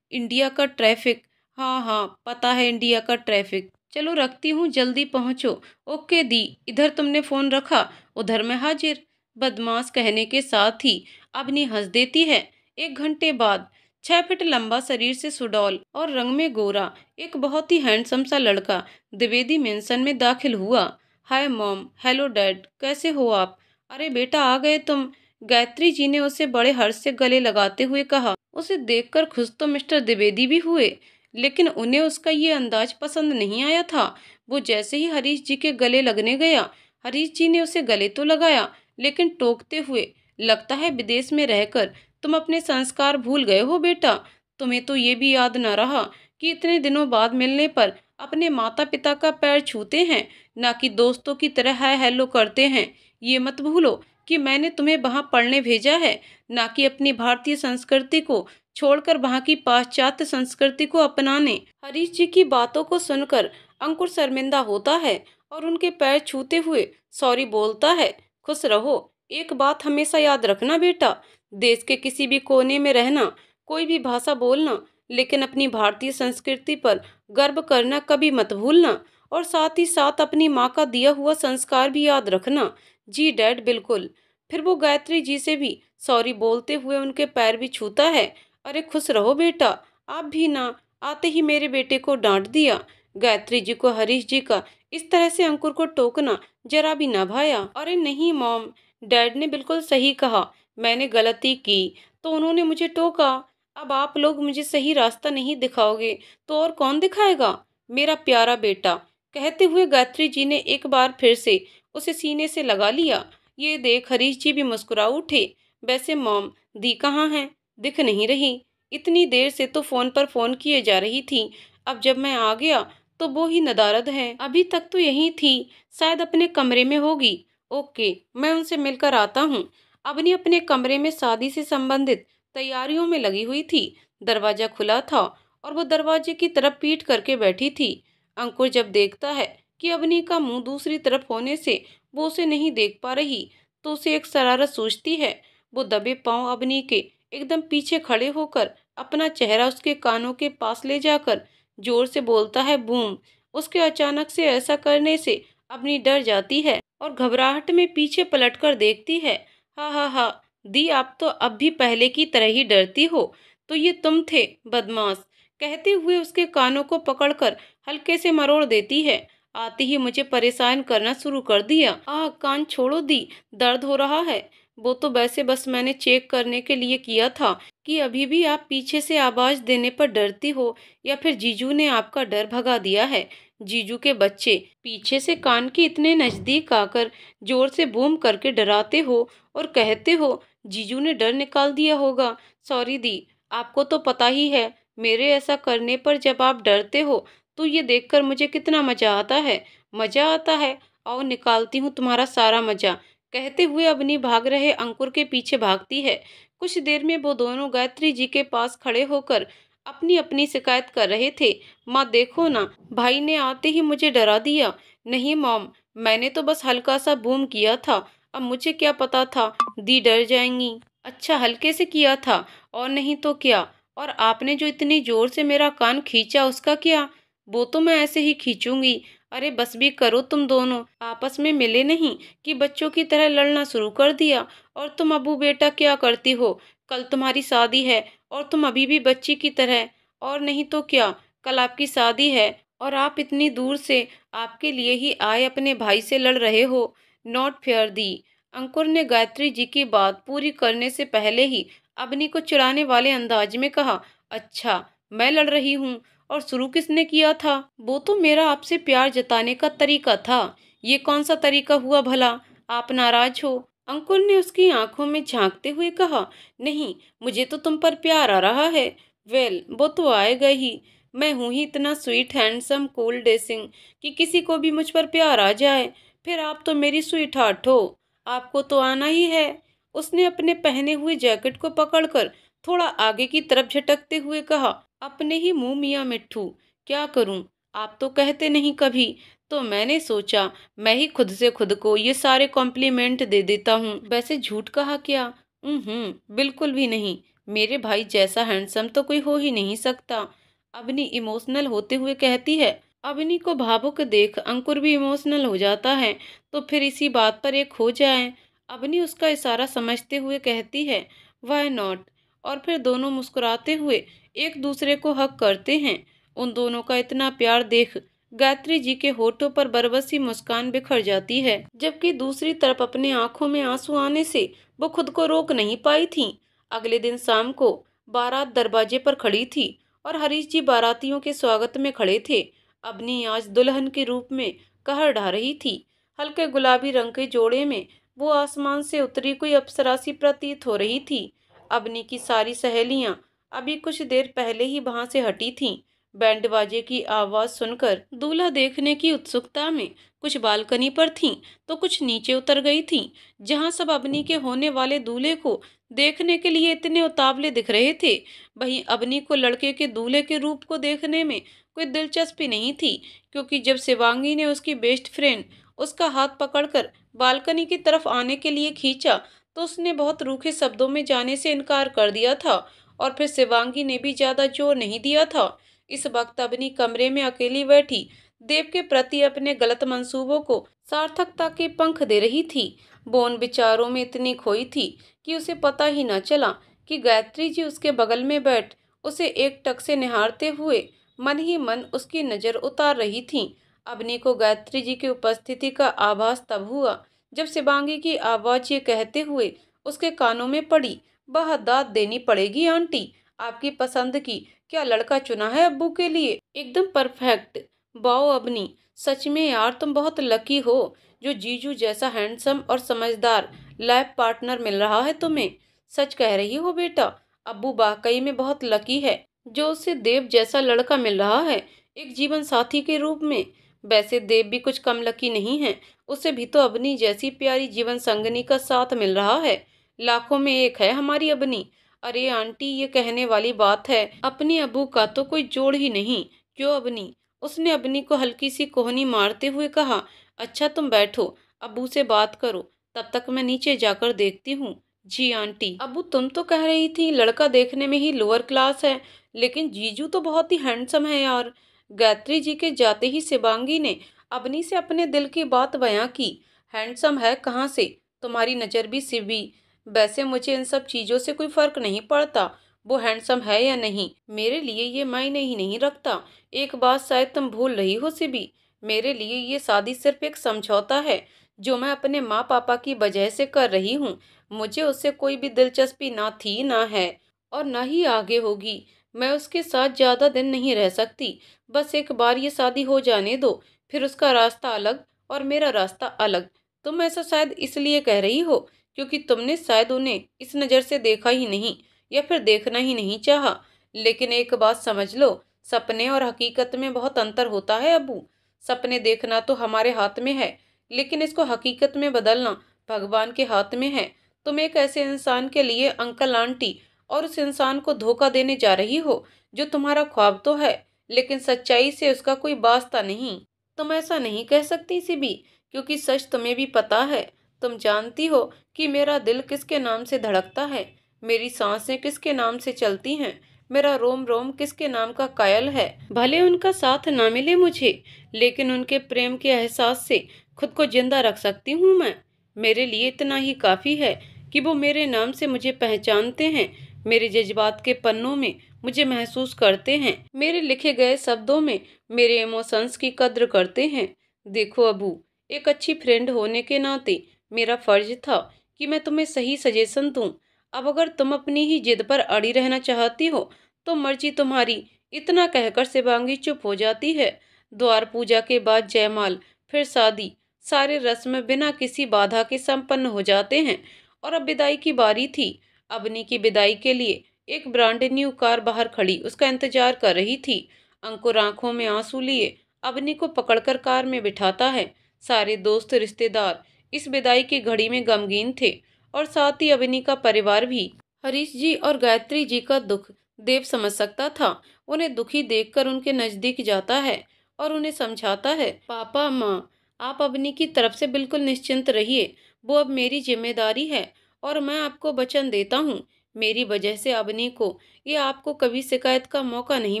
इंडिया का ट्रैफिक। हाँ हाँ, पता है इंडिया का ट्रैफिक। चलो रखती हूँ, जल्दी पहुँचो। ओके दी, इधर तुमने फ़ोन रखा, उधर मैं हाजिर। बदमाश कहने के साथ ही अवनी हंस देती है। 1 घंटे बाद 6 फीट लंबा शरीर से सुडौल और रंग में गोरा एक बहुत ही हैंडसम सा लड़का द्विवेदी मेंशन में दाखिल हुआ। हाय मॉम, हेलो डैड, कैसे हो आप? अरे बेटा, आ गए तुम। गायत्री जी ने उसे बड़े हर्ष से गले लगाते हुए कहा। उसे देखकर खुश तो मिस्टर द्विवेदी भी हुए, लेकिन उन्हें उसका ये अंदाज पसंद नहीं आया था। वो जैसे ही हरीश जी के गले लगने गया, हरीश जी ने उसे गले तो लगाया, लेकिन टोकते हुए, लगता है विदेश में रहकर तुम अपने संस्कार भूल गए हो बेटा। तुम्हें तो ये भी याद न रहा कि इतने दिनों बाद मिलने पर अपने माता पिता का पैर छूते हैं, ना कि दोस्तों की तरह हाय हेलो करते हैं। ये मत भूलो कि मैंने तुम्हें वहाँ पढ़ने भेजा है, ना कि अपनी भारतीय संस्कृति को छोड़कर वहाँ की पाश्चात्य संस्कृति को अपनाने। हरीश जी की बातों को सुनकर अंकुर शर्मिंदा होता है और उनके पैर छूते हुए सॉरी बोलता है। खुश रहो। एक बात हमेशा याद रखना बेटा, देश के किसी भी कोने में रहना, कोई भी भाषा बोलना, लेकिन अपनी भारतीय संस्कृति पर गर्व करना कभी मत भूलना, और साथ ही साथ अपनी माँ का दिया हुआ संस्कार भी याद रखना। जी डैड, बिल्कुल। फिर वो गायत्री जी से भी सॉरी बोलते हुए उनके पैर भी छूता है। अरे खुश रहो बेटा, आप भी ना आते ही मेरे बेटे को डांट दिया। गायत्री जी को हरीश जी का इस तरह से अंकुर को टोकना जरा भी ना भाया। अरे नहीं मॉम, डैड ने बिल्कुल सही कहा, मैंने गलती की तो उन्होंने मुझे टोका। अब आप लोग मुझे सही रास्ता नहीं दिखाओगे तो और कौन दिखाएगा, मेरा प्यारा बेटा। कहते हुए गायत्री जी ने एक बार फिर से उसे सीने से लगा लिया। ये देख हरीश जी भी मुस्कुरा उठे। वैसे मॉम, दी कहाँ है, दिख नहीं रही। इतनी देर से तो फोन पर फोन किए जा रही थी, अब जब मैं आ गया तो वो ही नदारद है। अभी तक तो यहीं थी, शायद अपने कमरे में होगी। ओके, मैं उनसे मिलकर आता हूँ। अवनी अपने कमरे में शादी से संबंधित तैयारियों में लगी हुई थी। दरवाजा खुला था और वो दरवाजे की तरफ पीठ करके बैठी थी। अंकुर जब देखता है कि अवनी का मुंह दूसरी तरफ होने से वो उसे नहीं देख पा रही तो उसे एक शरारत सूझती है। वो दबे पांव अवनी के एकदम पीछे खड़े होकर अपना चेहरा उसके कानों के पास ले जाकर जोर से बोलता है, बूम। उसके अचानक से ऐसा करने से अवनी डर जाती है और घबराहट में पीछे पलटकर देखती है। हा हा हा, दी आप तो अब भी पहले की तरह ही डरती हो। तो ये तुम थे बदमाश। कहते हुए उसके कानों को पकड़कर हल्के से मरोड़ देती है। आते ही मुझे परेशान करना शुरू कर दिया। कान छोड़ो दी, दर्द हो रहा है। वो तो वैसे बस मैंने चेक करने के लिए किया था कि अभी भी आप पीछे से आवाज देने पर डरती हो या फिर जीजू ने आपका डर भगा दिया है। जीजू के बच्चे, पीछे से कान के इतने नजदीक आकर जोर से बूम करके डराते हो और कहते हो जीजू ने डर निकाल दिया होगा। सॉरी दी, आपको तो पता ही है मेरे ऐसा करने पर जब आप डरते हो तो ये देखकर मुझे कितना मजा आता है। मजा आता है, और निकालती हूँ तुम्हारा सारा मजा। कहते हुए अवनी भाग रहे अंकुर के पीछे भागती है। कुछ देर में वो दोनों गायत्री जी के पास खड़े होकर अपनी अपनी शिकायत कर रहे थे। माँ देखो ना, भाई ने आते ही मुझे डरा दिया। नहीं मॉम, मैंने तो बस हल्का सा बूम किया था, अब मुझे क्या पता था दी डर जाएंगी। अच्छा, हल्के से किया था और नहीं तो क्या। और आपने जो इतनी जोर से मेरा कान खींचा उसका क्या, वो तो मैं ऐसे ही खींचूंगी। अरे बस भी करो, तुम दोनों आपस में मिले नहीं कि बच्चों की तरह लड़ना शुरू कर दिया। और तुम अबू बेटा क्या करती हो, कल तुम्हारी शादी है और तुम अभी भी बच्ची की तरह। और नहीं तो क्या, कल आपकी शादी है और आप इतनी दूर से आपके लिए ही आए अपने भाई से लड़ रहे हो। नॉट फेयर दी। अंकुर ने गायत्री जी की बात पूरी करने से पहले ही अवनी को चिढ़ाने वाले अंदाज में कहा, अच्छा मैं लड़ रही हूँ, और शुरू किसने किया था। वो तो मेरा आपसे प्यार जताने का तरीका था। ये कौन सा तरीका हुआ भला, आप नाराज हो। अंकुर ने उसकी आंखों में झांकते हुए कहा, नहीं मुझे तो तुम पर प्यार आ रहा है। वेल, वो तो आएगा ही। मैं हूं ही इतना स्वीट हैंडसम कूल डेसिंग कि किसी को भी मुझ पर प्यार आ जाए। फिर आप तो मेरी स्वीट हार्ट हो, आपको तो आना ही है। उसने अपने पहने हुए जैकेट को पकड़कर थोड़ा आगे की तरफ झटकते हुए कहा, अपने ही मुंह मियाँ मिट्ठू, क्या करूं, आप तो कहते नहीं कभी, तो मैंने सोचा मैं ही खुद से खुद को ये सारे कॉम्प्लीमेंट दे देता हूँ। वैसे झूठ कहा क्या, बिल्कुल भी नहीं। मेरे भाई जैसा हैंडसम तो कोई हो ही नहीं सकता। अवनी इमोशनल होते हुए कहती है। अवनी को भावुक देख अंकुर भी इमोशनल हो जाता है। तो फिर इसी बात पर एक हो जाए। अवनी उसका इशारा समझते हुए कहती है, वाई नॉट। और फिर दोनों मुस्कुराते हुए एक दूसरे को हक करते हैं। उन दोनों का इतना प्यार देख गायत्री जी के होठों पर बरबसी मुस्कान बिखर जाती है, जबकि दूसरी तरफ अपने आंखों में आंसू आने से वो खुद को रोक नहीं पाई थी। अगले दिन शाम को बारात दरवाजे पर खड़ी थी और हरीश जी बारातियों के स्वागत में खड़े थे। अवनी आज दुल्हन के रूप में कहर ढा रही थी। हल्के गुलाबी रंग के जोड़े में वो आसमान से उतरी कोई अप्सरा सी प्रतीत हो रही थी। अवनी की सारी सहेलियां अभी कुछ देर पहले ही वहां से हटी थीं। बैंड बाजे की आवाज सुनकर दूल्हा देखने की उत्सुकता में कुछ बालकनी पर थीं तो कुछ नीचे उतर गई थीं, जहां सब अवनी के होने वाले दूल्हे को देखने के लिए इतने उतावले दिख रहे थे। वहीं अवनी को लड़के के दूल्हे के रूप को देखने में कोई दिलचस्पी नहीं थी, क्योंकि जब शिवांगी ने उसकी बेस्ट फ्रेंड उसका हाथ पकड़कर बालकनी की तरफ आने के लिए खींचा तो उसने बहुत रूखे शब्दों में जाने से इनकार कर दिया था। और फिर शिवांगी ने भी ज्यादा जोर नहीं दिया था। इस वक्त अवनी कमरे में अकेली बैठी देव के प्रति अपने गलत मंसूबों को सार्थकता के पंख दे रही थी। वो उन विचारों में इतनी खोई थी कि उसे पता ही न चला कि गायत्री जी उसके बगल में बैठ उसे एक टक से निहारते हुए मन ही मन उसकी नज़र उतार रही थीं। अवनी को गायत्री जी की उपस्थिति का आभास तब हुआ जब शिवांगी की आवाज़ ये कहते हुए उसके कानों में पड़ी, वह दाद देनी पड़ेगी आंटी, आपकी पसंद की क्या लड़का चुना है अब्बू के लिए, एकदम परफेक्ट। वाओ अवनी, सच में यार तुम बहुत लकी हो जो जीजू जैसा हैंडसम और समझदार लाइफ पार्टनर मिल रहा है तुम्हें। सच कह रही हो बेटा, अब्बू वाकई में बहुत लकी है जो उसे देव जैसा लड़का मिल रहा है, एक जीवन साथी के रूप में। वैसे देव भी कुछ कम लकी नहीं है, उसे भी तो अवनी जैसी प्यारी जीवन संगनी का साथ मिल रहा है। लाखों में एक है हमारी अवनी। अरे आंटी, ये कहने वाली बात है, अपनी अबू का तो कोई जोड़ ही नहीं। क्यों अवनी? उसने अवनी को हल्की सी कोहनी मारते हुए कहा। अच्छा तुम बैठो, अबू से बात करो, तब तक मैं नीचे जाकर देखती हूँ। जी आंटी। अबू तुम तो कह रही थी लड़का देखने में ही लोअर क्लास है, लेकिन जीजू तो बहुत ही हैंडसम है यार। गायत्री जी के जाते ही शिवांगी ने अवनी से अपने दिल की बात बयां की। हैंडसम है कहाँ से, तुम्हारी नज़र भी सिवी। वैसे मुझे इन सब चीज़ों से कोई फर्क नहीं पड़ता, वो हैंडसम है या नहीं, मेरे लिए ये मायने ही नहीं रखता। एक बात शायद तुम भूल रही हो सिबी, मेरे लिए ये शादी सिर्फ एक समझौता है जो मैं अपने माँ पापा की वजह से कर रही हूँ। मुझे उससे कोई भी दिलचस्पी ना थी ना है और ना ही आगे होगी। मैं उसके साथ ज़्यादा दिन नहीं रह सकती। बस एक बार ये शादी हो जाने दो, फिर उसका रास्ता अलग और मेरा रास्ता अलग। तुम ऐसा शायद इसलिए कह रही हो क्योंकि तुमने शायद उन्हें इस नज़र से देखा ही नहीं या फिर देखना ही नहीं चाहा। लेकिन एक बात समझ लो, सपने और हकीकत में बहुत अंतर होता है अबू। सपने देखना तो हमारे हाथ में है, लेकिन इसको हकीकत में बदलना भगवान के हाथ में है। तुम एक ऐसे इंसान के लिए अंकल आंटी और उस इंसान को धोखा देने जा रही हो जो तुम्हारा ख्वाब तो है, लेकिन सच्चाई से उसका कोई वास्ता नहीं। तुम ऐसा नहीं कह सकती सिबी, क्योंकि सच तुम्हें भी पता है। तुम जानती हो कि मेरा दिल किसके नाम से धड़कता है, मेरी सांसें किसके नाम से चलती हैं, मेरा रोम रोम किसके नाम का कायल है। भले उनका साथ ना मिले मुझे, लेकिन उनके प्रेम के एहसास से खुद को जिंदा रख सकती हूँ मैं। मेरे लिए इतना ही काफ़ी है कि वो मेरे नाम से मुझे पहचानते हैं, मेरे जज्बात के पन्नों में मुझे महसूस करते हैं, मेरे लिखे गए शब्दों में मेरे इमोशंस की कद्र करते हैं। देखो अबू, एक अच्छी फ्रेंड होने के नाते मेरा फर्ज था कि मैं तुम्हें सही सजेशन दूं। अब अगर तुम अपनी ही जिद पर अड़ी रहना चाहती हो तो मर्जी तुम्हारी, इतना कहकर शिवांगी चुप हो जाती है। द्वार पूजा के बाद जयमाल, फिर शादी, सारे रस्म बिना किसी बाधा के संपन्न हो जाते हैं। और अब विदाई की बारी थी। अवनी की विदाई के लिए एक ब्रांड न्यू कार बाहर खड़ी उसका इंतजार कर रही थी। अंकुर आंखों में आंसू लिए अवनी को पकड़कर कार में बिठाता है। सारे दोस्त रिश्तेदार इस विदाई की घड़ी में गमगीन थे और साथ ही अवनी का परिवार भी। हरीश जी और गायत्री जी का दुख देव समझ सकता था। उन्हें दुखी देखकर उनके नजदीक जाता है और उन्हें समझाता है, पापा माँ, आप अवनी की तरफ से बिल्कुल निश्चिंत रहिए, वो अब मेरी जिम्मेदारी है और मैं आपको वचन देता हूँ, मेरी वजह से अवनी को या आपको कभी शिकायत का मौका नहीं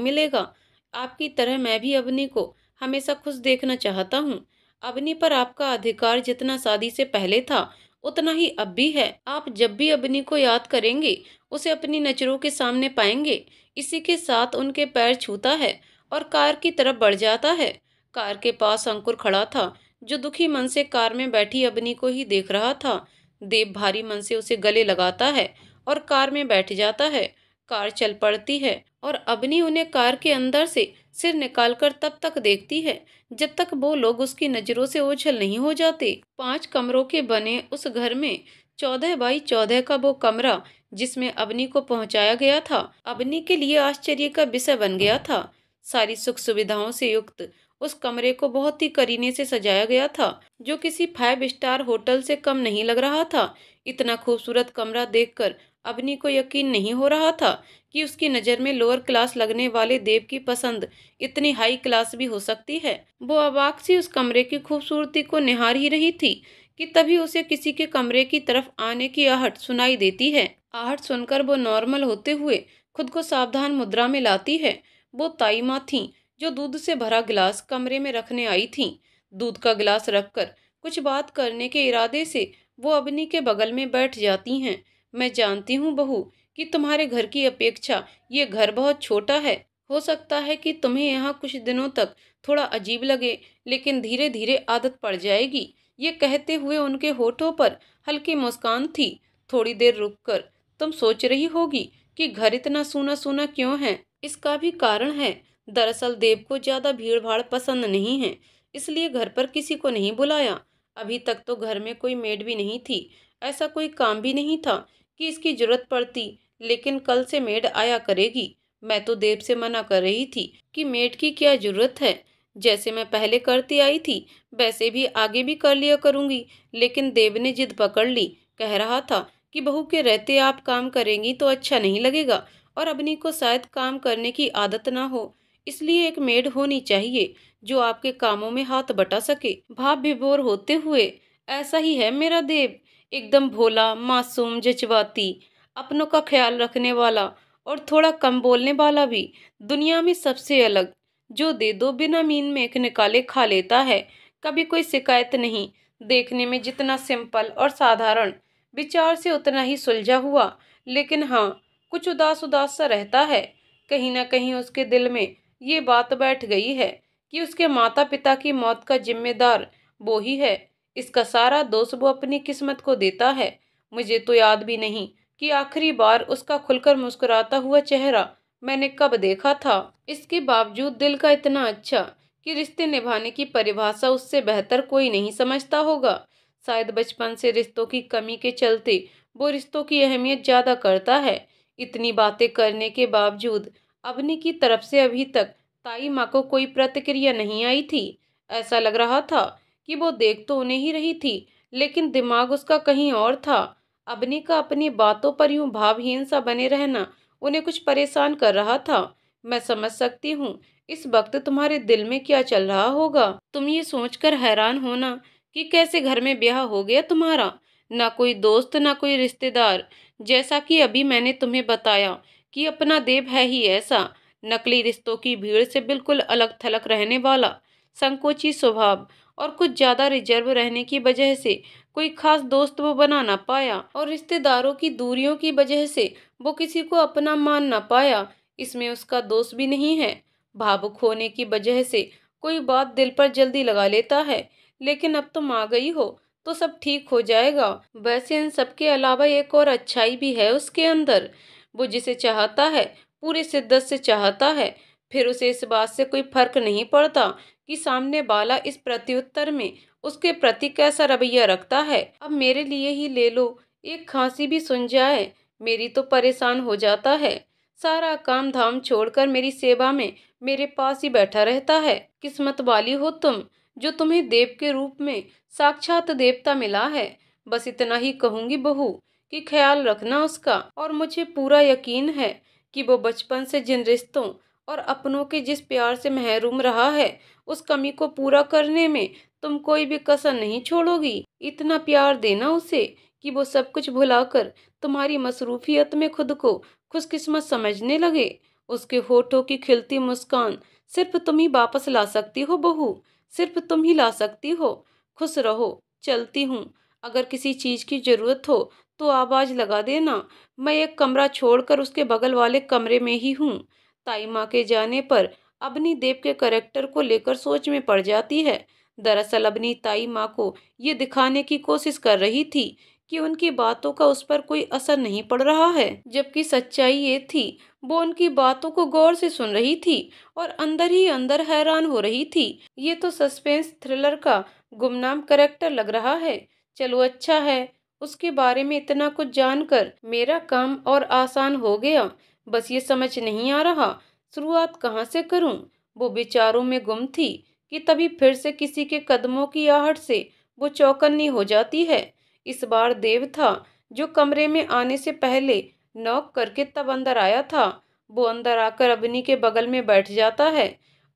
मिलेगा। आपकी तरह मैं भी अवनी को हमेशा खुश देखना चाहता हूँ। अवनी पर आपका अधिकार जितना शादी से पहले था उतना ही अब भी है। आप जब भी अवनी को याद करेंगे उसे अपनी नज़रों के सामने पाएंगे। इसी के साथ उनके पैर छूता है और कार की तरफ बढ़ जाता है। कार के पास अंकुर खड़ा था जो दुखी मन से कार में बैठी अवनी को ही देख रहा था। देव भारी मन से उसे गले लगाता है और कार में बैठ जाता है। कार चल पड़ती है और अवनी उन्हें कार के अंदर से सिर निकालकर तब तक देखती है जब तक वो लोग उसकी नजरों से ओझल नहीं हो जाते। 5 कमरों के बने उस घर में 14 बाई 14 का वो कमरा जिसमें अवनी को पहुंचाया गया था, अवनी के लिए आश्चर्य का विषय बन गया था। सारी सुख सुविधाओं से युक्त उस कमरे को बहुत ही करीने से सजाया गया था, जो किसी 5 स्टार होटल से कम नहीं लग रहा था। इतना खूबसूरत कमरा देखकर अवनी को यकीन नहीं हो रहा था कि उसकी नज़र में लोअर क्लास लगने वाले देव की पसंद इतनी हाई क्लास भी हो सकती है। वो अवाक सी उस कमरे की खूबसूरती को निहार ही रही थी कि तभी उसे किसी के कमरे की तरफ आने की आहट सुनाई देती है। आहट सुनकर वो नॉर्मल होते हुए खुद को सावधान मुद्रा में लाती है। वो ताई माँ थीं जो दूध से भरा गिलास कमरे में रखने आई थीं। दूध का गिलास रखकर कुछ बात करने के इरादे से वो अवनी के बगल में बैठ जाती हैं। मैं जानती हूँ बहू कि तुम्हारे घर की अपेक्षा ये घर बहुत छोटा है। हो सकता है कि तुम्हें यहाँ कुछ दिनों तक थोड़ा अजीब लगे, लेकिन धीरे धीरे आदत पड़ जाएगी। ये कहते हुए उनके होठों पर हल्की मुस्कान थी। थोड़ी देर रुककर तुम सोच रही होगी कि घर इतना सूना सूना क्यों है। इसका भी कारण है। दरअसल देव को ज्यादा भीड़ भाड़ पसंद नहीं है, इसलिए घर पर किसी को नहीं बुलाया। अभी तक तो घर में कोई मेड भी नहीं थी। ऐसा कोई काम भी नहीं था कि इसकी जरूरत पड़ती, लेकिन कल से मेड आया करेगी। मैं तो देव से मना कर रही थी कि मेड की क्या जरूरत है। जैसे मैं पहले करती आई थी वैसे भी आगे भी कर लिया करूंगी, लेकिन देव ने जिद पकड़ ली। कह रहा था कि बहू के रहते आप काम करेंगी तो अच्छा नहीं लगेगा, और अबनी को शायद काम करने की आदत ना हो, इसलिए एक मेड होनी चाहिए जो आपके कामों में हाथ बटा सके। भाव विभोर होते हुए, ऐसा ही है मेरा देव, एकदम भोला, मासूम, जज्बाती, अपनों का ख्याल रखने वाला और थोड़ा कम बोलने वाला भी। दुनिया में सबसे अलग। जो दे दो बिना मीन मेख निकाले खा लेता है। कभी कोई शिकायत नहीं। देखने में जितना सिंपल और साधारण, विचार से उतना ही सुलझा हुआ। लेकिन हाँ, कुछ उदास उदास सा रहता है। कहीं ना कहीं उसके दिल में ये बात बैठ गई है कि उसके माता पिता की मौत का जिम्मेदार वो ही है। इसका सारा दोष वो अपनी किस्मत को देता है। मुझे तो याद भी नहीं कि आखिरी बार उसका खुलकर मुस्कुराता हुआ चेहरा मैंने कब देखा था। इसके बावजूद दिल का इतना अच्छा कि रिश्ते निभाने की परिभाषा उससे बेहतर कोई नहीं समझता होगा। शायद बचपन से रिश्तों की कमी के चलते वो रिश्तों की अहमियत ज्यादा करता है। इतनी बातें करने के बावजूद अवनी की तरफ से अभी तक ताई माँ को कोई प्रतिक्रिया नहीं आई थी। ऐसा लग रहा था कि वो देख तो उन्हें ही रही थी, लेकिन दिमाग उसका कहीं और था। अवनी का अपनी बातों पर यूं भावहीन सा बने रहना उन्हें कुछ परेशान कर रहा था। मैं समझ सकती हूँ इस वक्त तुम्हारे दिल में क्या चल रहा होगा। तुम ये सोचकर हैरान होना कि कैसे घर में ब्याह हो गया तुम्हारा। ना कोई दोस्त, ना कोई रिश्तेदार। जैसा कि अभी मैंने तुम्हें बताया कि अपना देव है ही ऐसा, नकली रिश्तों की भीड़ से बिल्कुल अलग थलग रहने वाला, संकोची स्वभाव और कुछ ज्यादा रिजर्व रहने की वजह से कोई खास दोस्त वो बना ना पाया, और रिश्तेदारों की दूरियों की वजह से वो किसी को अपना मान ना पाया। इसमें उसका दोष भी नहीं है। भावुक होने की वजह से कोई बात दिल पर जल्दी लगा लेता है, लेकिन अब तुम आ गई हो तो सब ठीक हो जाएगा। वैसे इन सब के अलावा एक और अच्छाई भी है उसके अंदर। वो जिसे चाहता है पूरी शिद्दत से चाहता है, फिर उसे इस बात से कोई फर्क नहीं पड़ता कि सामने वाला इस प्रत्युत्तर में उसके प्रति कैसा रवैया रखता है। अब मेरे लिए ही ले लो, एक खांसी भी सुन जाए मेरी तो परेशान हो जाता है। सारा काम धाम छोड़कर मेरी सेवा में मेरे पास ही बैठा रहता है। किस्मत वाली हो तुम, जो तुम्हें देव के रूप में साक्षात देवता मिला है। बस इतना ही कहूंगी बहू कि ख्याल रखना उसका, और मुझे पूरा यकीन है कि वो बचपन से जिन रिश्तों और अपनों के जिस प्यार से महरूम रहा है, उस कमी को पूरा करने में तुम कोई भी कसर नहीं छोड़ोगी। इतना प्यार देना उसे कि वो सब कुछ भुलाकर तुम्हारी मसरूफियत में खुद को खुशकिस्मत समझने लगे। उसके होठों की खिलती मुस्कान सिर्फ तुम ही वापस ला सकती हो बहू, सिर्फ तुम ही ला सकती हो। खुश रहो, चलती हूँ। अगर किसी चीज की जरूरत हो तो आवाज लगा देना। मैं एक कमरा छोड़कर उसके बगल वाले कमरे में ही हूँ। ताई माँ के जाने पर अबनी देव के करेक्टर को लेकर सोच में पड़ जाती है। दरअसल अपनी ताई माँ को ये दिखाने की कोशिश कर रही थी कि उनकी बातों का उस पर कोई असर नहीं पड़ रहा है, जबकि सच्चाई ये थी वो उनकी बातों को गौर से सुन रही थी और अंदर ही अंदर हैरान हो रही थी। ये तो सस्पेंस थ्रिलर का गुमनाम करेक्टर लग रहा है। चलो अच्छा है, उसके बारे में इतना कुछ जानकर मेरा काम और आसान हो गया। बस ये समझ नहीं आ रहा शुरुआत कहाँ से करूं। वो विचारों में गुम थी कि तभी फिर से किसी के कदमों की आहट से वो चौकन्नी हो जाती है। इस बार देव था जो कमरे में आने से पहले नॉक करके तब अंदर आया था। वो अंदर आकर अवनी के बगल में बैठ जाता है।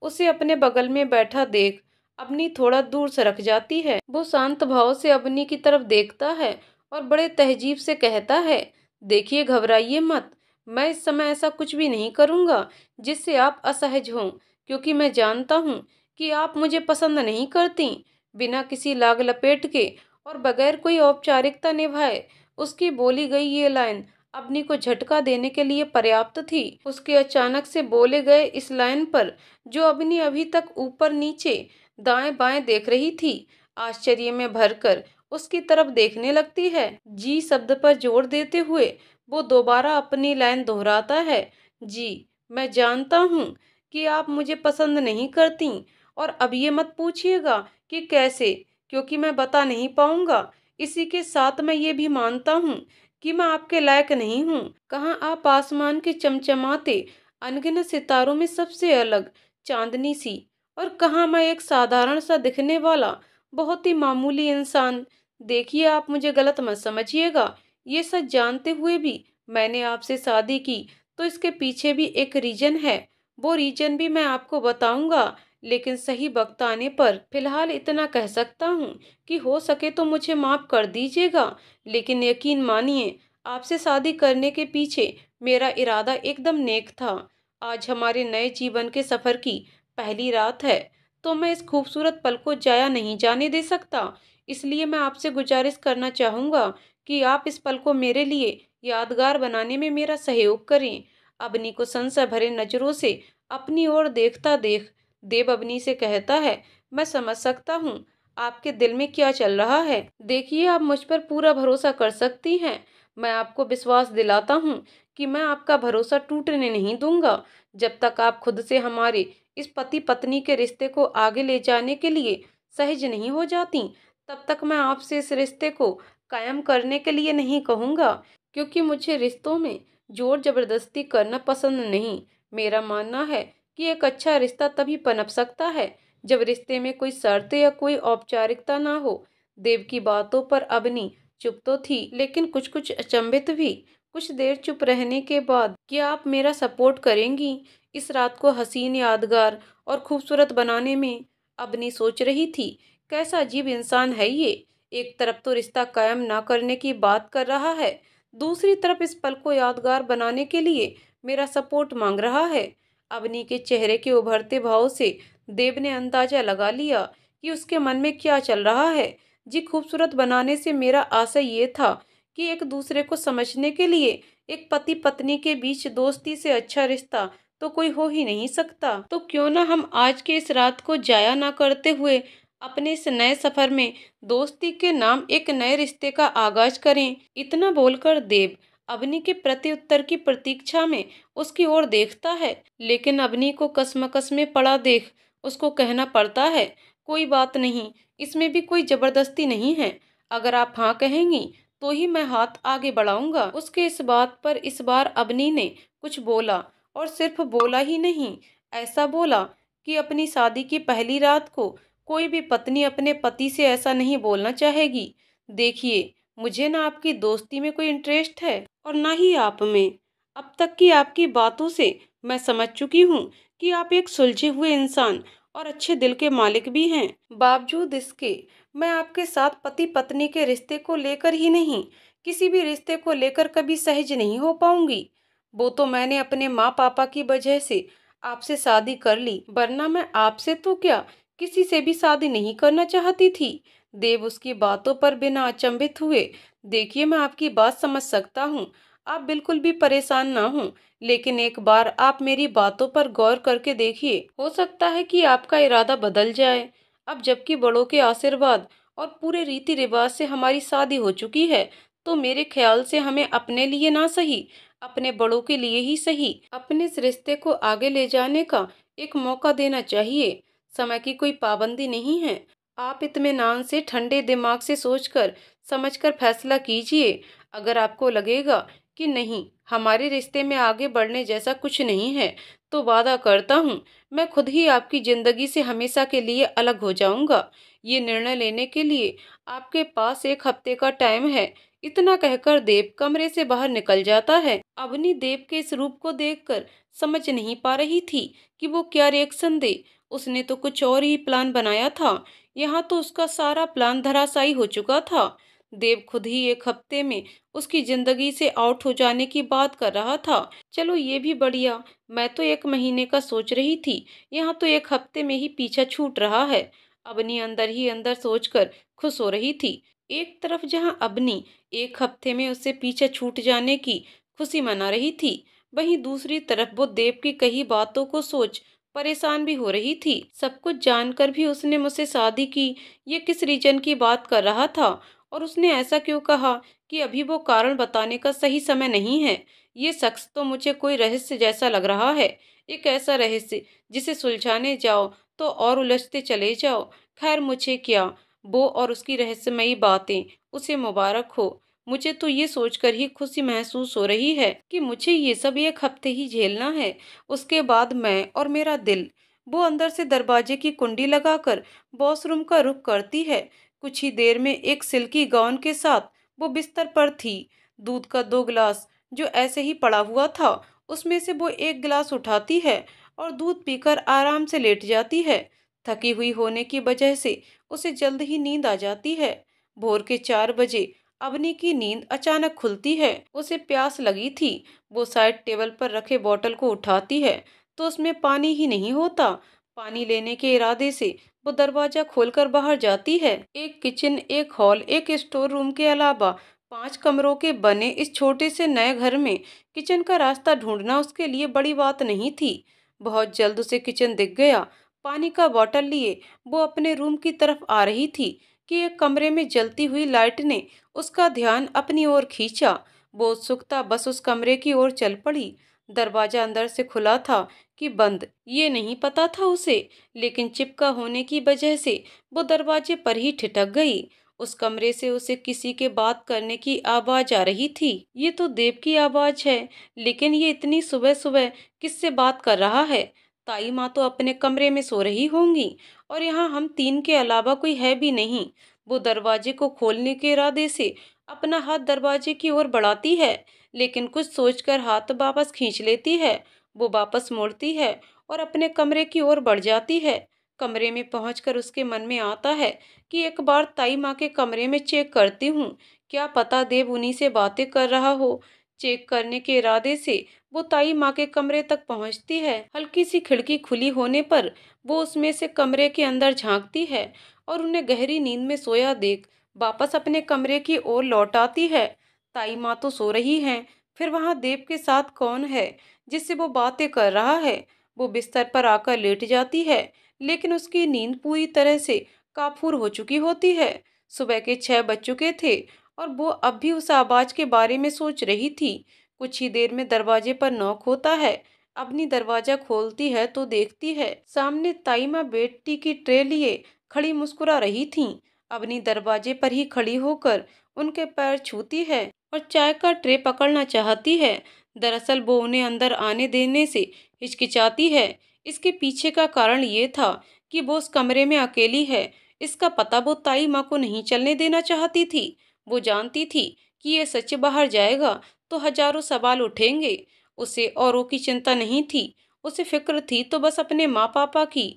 उसे अपने बगल में बैठा देख अवनी थोड़ा दूर सरक जाती है। वो शांत भाव से अवनी की तरफ देखता है और बड़े तहजीब से कहता है, देखिए घबराइए मत, मैं इस समय ऐसा कुछ भी नहीं करूंगा जिससे आप असहज हों, क्योंकि मैं जानता हूं कि आप मुझे पसंद नहीं करती। बिना किसी लाग लपेट के और बगैर कोई औपचारिकता निभाए उसकी बोली गई ये लाइन अवनी को झटका देने के लिए पर्याप्त थी। उसके अचानक से बोले गए इस लाइन पर जो अवनी अभी तक ऊपर नीचे दाएं बाएं देख रही थी, आश्चर्य में भरकर उसकी तरफ देखने लगती है। जी शब्द पर जोर देते हुए वो दोबारा अपनी लाइन दोहराता है। जी, मैं जानता हूँ कि आप मुझे पसंद नहीं करती, और अब ये मत पूछिएगा कि कैसे, क्योंकि मैं बता नहीं पाऊंगा। इसी के साथ मैं ये भी मानता हूँ कि मैं आपके लायक नहीं हूँ। कहाँ आप आसमान के चमचमाते अनगिनत सितारों में सबसे अलग चांदनी सी, और कहाँ मैं एक साधारण सा दिखने वाला बहुत ही मामूली इंसान। देखिए, आप मुझे गलत मत समझिएगा। ये सच जानते हुए भी मैंने आपसे शादी की तो इसके पीछे भी एक रीजन है। वो रीजन भी मैं आपको बताऊंगा, लेकिन सही वक्त आने पर। फिलहाल इतना कह सकता हूँ कि हो सके तो मुझे माफ कर दीजिएगा, लेकिन यकीन मानिए आपसे शादी करने के पीछे मेरा इरादा एकदम नेक था। आज हमारे नए जीवन के सफर की पहली रात है, तो मैं इस खूबसूरत पल को जाया नहीं जाने दे सकता। इसलिए मैं आपसे गुजारिश करना चाहूँगा कि आप इस पल को मेरे लिए यादगार बनाने में मेरा सहयोग करें। अवनी को संशय भरे नजरों से अपनी ओर देखता देख देव अवनी से कहता है, मैं समझ सकता हूँ आपके दिल में क्या चल रहा है। देखिए, आप मुझ पर पूरा भरोसा कर सकती हैं। मैं आपको विश्वास दिलाता हूँ कि मैं आपका भरोसा टूटने नहीं दूंगा। जब तक आप खुद से हमारे इस पति पत्नी के रिश्ते को आगे ले जाने के लिए सहज नहीं हो जाती, तब तक मैं आपसे इस रिश्ते को कायम करने के लिए नहीं कहूँगा, क्योंकि मुझे रिश्तों में जोर जबरदस्ती करना पसंद नहीं। मेरा मानना है कि एक अच्छा रिश्ता तभी पनप सकता है जब रिश्ते में कोई शर्त या कोई औपचारिकता ना हो। देव की बातों पर अवनी चुप तो थी, लेकिन कुछ कुछ अचंभित भी। कुछ देर चुप रहने के बाद, क्या आप मेरा सपोर्ट करेंगी इस रात को हसीन, यादगार और खूबसूरत बनाने में? अवनी सोच रही थी, कैसा अजीब इंसान है ये। एक तरफ तो रिश्ता कायम ना करने की बात कर रहा है, दूसरी तरफ इस पल को यादगार बनाने के लिए मेरा सपोर्ट मांग रहा है। अवनी के चेहरे के उभरते भाव से देव ने अंदाजा लगा लिया कि उसके मन में क्या चल रहा है। जी, खूबसूरत बनाने से मेरा आशय ये था कि एक दूसरे को समझने के लिए एक पति पत्नी के बीच दोस्ती से अच्छा रिश्ता तो कोई हो ही नहीं सकता। तो क्यों ना हम आज के इस रात को जाया ना करते हुए अपने इस नए सफर में दोस्ती के नाम एक नए रिश्ते का आगाज करें। इतना बोलकर देव अवनी के प्रत्युत्तर की प्रतीक्षा में उसकी ओर देखता है, लेकिन अवनी को कसमकस में पड़ा देख उसको कहना पड़ता है, कोई बात नहीं, इसमें भी कोई जबरदस्ती नहीं है। अगर आप हाँ कहेंगी तो ही मैं हाथ आगे बढ़ाऊंगा। उसके इस बात पर इस बार अवनी ने कुछ बोला, और सिर्फ बोला ही नहीं, ऐसा बोला कि अपनी शादी की पहली रात को कोई भी पत्नी अपने पति से ऐसा नहीं बोलना चाहेगी। देखिए, मुझे ना आपकी दोस्ती में कोई इंटरेस्ट है और ना ही आप में। अब तक की आपकी बातों से मैं समझ चुकी हूँ कि आप एक सुलझे हुए इंसान और अच्छे दिल के मालिक भी हैं। बावजूद इसके मैं आपके साथ पति पत्नी के रिश्ते को लेकर ही नहीं, किसी भी रिश्ते को लेकर कभी सहज नहीं हो पाऊंगी। वो तो मैंने अपने माँ पापा की वजह से आपसे शादी कर ली, वरना मैं आपसे तो क्या किसी से भी शादी नहीं करना चाहती थी। देव उसकी बातों पर बिना अचंभित हुए, देखिए, मैं आपकी बात समझ सकता हूँ, आप बिल्कुल भी परेशान ना हो, लेकिन एक बार आप मेरी बातों पर गौर करके देखिए, हो सकता है कि आपका इरादा बदल जाए। अब जबकि बड़ों के आशीर्वाद और पूरे रीति रिवाज से हमारी शादी हो चुकी है, तो मेरे ख्याल से हमें अपने लिए ना सही, अपने बड़ों के लिए ही सही, अपने इस रिश्ते को आगे ले जाने का एक मौका देना चाहिए। समय की कोई पाबंदी नहीं है। आप इत्मीनान से, ठंडे दिमाग से सोचकर समझकर फैसला कीजिए। अगर आपको लगेगा कि नहीं, हमारे रिश्ते में आगे बढ़ने जैसा कुछ नहीं है, तो वादा करता हूँ मैं खुद ही आपकी जिंदगी से हमेशा के लिए अलग हो जाऊंगा। ये निर्णय लेने के लिए आपके पास 1 हफ्ते का टाइम है। इतना कहकर देव कमरे से बाहर निकल जाता है। अवनी देव के इस रूप को देखकर समझ नहीं पा रही थी कि वो क्या रिएक्शन दे। उसने तो कुछ और ही प्लान बनाया था, यहाँ तो उसका सारा प्लान धराशायी हो चुका था। देव खुद ही 1 हफ्ते में उसकी जिंदगी से आउट हो जाने की बात कर रहा था। चलो, ये भी बढ़िया, मैं तो 1 महीने का सोच रही थी, यहाँ तो 1 हफ्ते में ही पीछा छूट रहा है। अवनी अंदर ही अंदर सोचकर खुश हो रही थी। एक तरफ जहां अबनी एक हफ्ते में उससे पीछे छूट जाने की खुशी मना रही थी, वहीं दूसरी तरफ वो देव की कही बातों को सोच परेशान भी हो रही थी। सब कुछ जानकर भी उसने मुझसे शादी की, ये किस रीजन की बात कर रहा था और उसने ऐसा क्यों कहा कि अभी वो कारण बताने का सही समय नहीं है। ये शख्स तो मुझे कोई रहस्य जैसा लग रहा है, एक ऐसा रहस्य जिसे सुलझाने जाओ तो और उलझते चले जाओ। खैर मुझे क्या, वो और उसकी रहस्यमयी बातें, उसे मुबारक हो। मुझे तो ये सोचकर ही खुशी महसूस हो रही है कि मुझे ये सब एक हफ्ते ही झेलना है। उसके बाद मैं और मेरा दिल। वो अंदर से दरवाजे की कुंडी लगाकर वॉशरूम का रुख करती है। कुछ ही देर में एक सिल्की गाउन के साथ वो बिस्तर पर थी। दूध का 2 गिलास जो ऐसे ही पड़ा हुआ था, उसमें से वो एक गिलास उठाती है और दूध पीकर आराम से लेट जाती है। थकी हुई होने की वजह से उसे जल्द ही नींद आ जाती है। भोर के 4 बजे अवनी की नींद अचानक खुलती है। उसे प्यास लगी थी। वो साइड टेबल पर रखे बोतल को उठाती है तो उसमें पानी ही नहीं होता। पानी लेने के इरादे से वो दरवाजा खोलकर बाहर जाती है। एक किचन, एक हॉल, एक स्टोर रूम के अलावा 5 कमरों के बने इस छोटे से नए घर में किचन का रास्ता ढूंढना उसके लिए बड़ी बात नहीं थी। बहुत जल्द उसे किचन दिख गया। पानी का बोतल लिए वो अपने रूम की तरफ आ रही थी कि एक कमरे में जलती हुई लाइट ने उसका ध्यान अपनी ओर खींचा। वो उत्सुकता बस उस कमरे की ओर चल पड़ी। दरवाजा अंदर से खुला था कि बंद, ये नहीं पता था उसे, लेकिन चिपका होने की वजह से वो दरवाजे पर ही ठिठक गई। उस कमरे से उसे किसी के बात करने की आवाज आ रही थी। ये तो देव की आवाज है, लेकिन ये इतनी सुबह सुबह किससे बात कर रहा है? ताई माँ तो अपने कमरे में सो रही होंगी और यहाँ हम तीन के अलावा कोई है भी नहीं। वो दरवाजे को खोलने के इरादे से अपना हाथ दरवाजे की ओर बढ़ाती है, लेकिन कुछ सोचकर हाथ वापस खींच लेती है। वो वापस मोड़ती है और अपने कमरे की ओर बढ़ जाती है। कमरे में पहुंचकर उसके मन में आता है कि एक बार ताई माँ के कमरे में चेक करती हूँ, क्या पता देव उन्हीं से बातें कर रहा हो। चेक करने के इरादे से वो ताई माँ के कमरे तक पहुंचती है। हल्की सी खिड़की खुली होने पर वो उसमें से कमरे के अंदर झांकती है और उन्हें गहरी नींद में सोया देख वापस अपने कमरे की ओर लौट आती है। ताई माँ तो सो रही हैं, फिर वहां देव के साथ कौन है जिससे वो बातें कर रहा है? वो बिस्तर पर आकर लेट जाती है, लेकिन उसकी नींद पूरी तरह से काफूर हो चुकी होती है। सुबह के 6 बज चुके थे और वो अब भी उस आवाज के बारे में सोच रही थी। कुछ ही देर में दरवाजे पर नॉक होता है। अपनी दरवाजा खोलती है तो देखती है सामने ताई माँ बेटी की ट्रे लिए खड़ी मुस्कुरा रही थीं। अपनी दरवाजे पर ही खड़ी होकर उनके पैर छूती है और चाय का ट्रे पकड़ना चाहती है। दरअसल वो उन्हें अंदर आने देने से हिचकिचाती है। इसके पीछे का कारण ये था कि वो उस कमरे में अकेली है। इसका पता वो ताई माँ को नहीं चलने देना चाहती थी। वो जानती थी कि ये सच बाहर जाएगा तो हजारों सवाल उठेंगे। उसे औरों की चिंता नहीं थी, उसे फिक्र थी तो बस अपने माँ पापा की।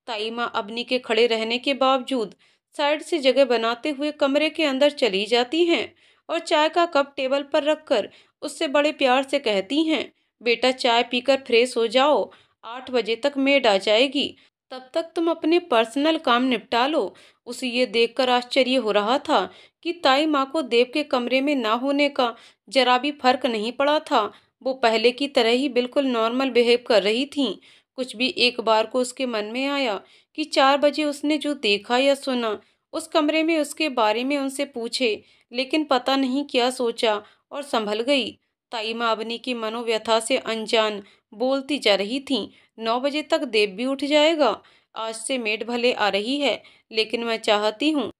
ताई माँ अबनी के खड़े रहने के बावजूद साइड से जगह बनाते हुए कमरे के अंदर चली जाती हैं और चाय का कप टेबल पर रखकर उससे बड़े प्यार से कहती हैं, बेटा चाय पीकर फ्रेश हो जाओ, 8 बजे तक मेड आ जाएगी, तब तक तुम अपने पर्सनल काम निपटा लो। उसे ये देखकर आश्चर्य हो रहा था कि ताई माँ को देव के कमरे में ना होने का जरा भी फर्क नहीं पड़ा था। वो पहले की तरह ही बिल्कुल नॉर्मल बिहेव कर रही थीं। कुछ भी एक बार को उसके मन में आया कि 4 बजे उसने जो देखा या सुना उस कमरे में उसके बारे में उनसे पूछे, लेकिन पता नहीं क्या सोचा और संभल गई। ताई माँ अवनी की मनोव्यथा से अनजान बोलती जा रही थीं, 9 बजे तक देव भी उठ जाएगा। आज से मेड भले आ रही है, लेकिन मैं चाहती हूँ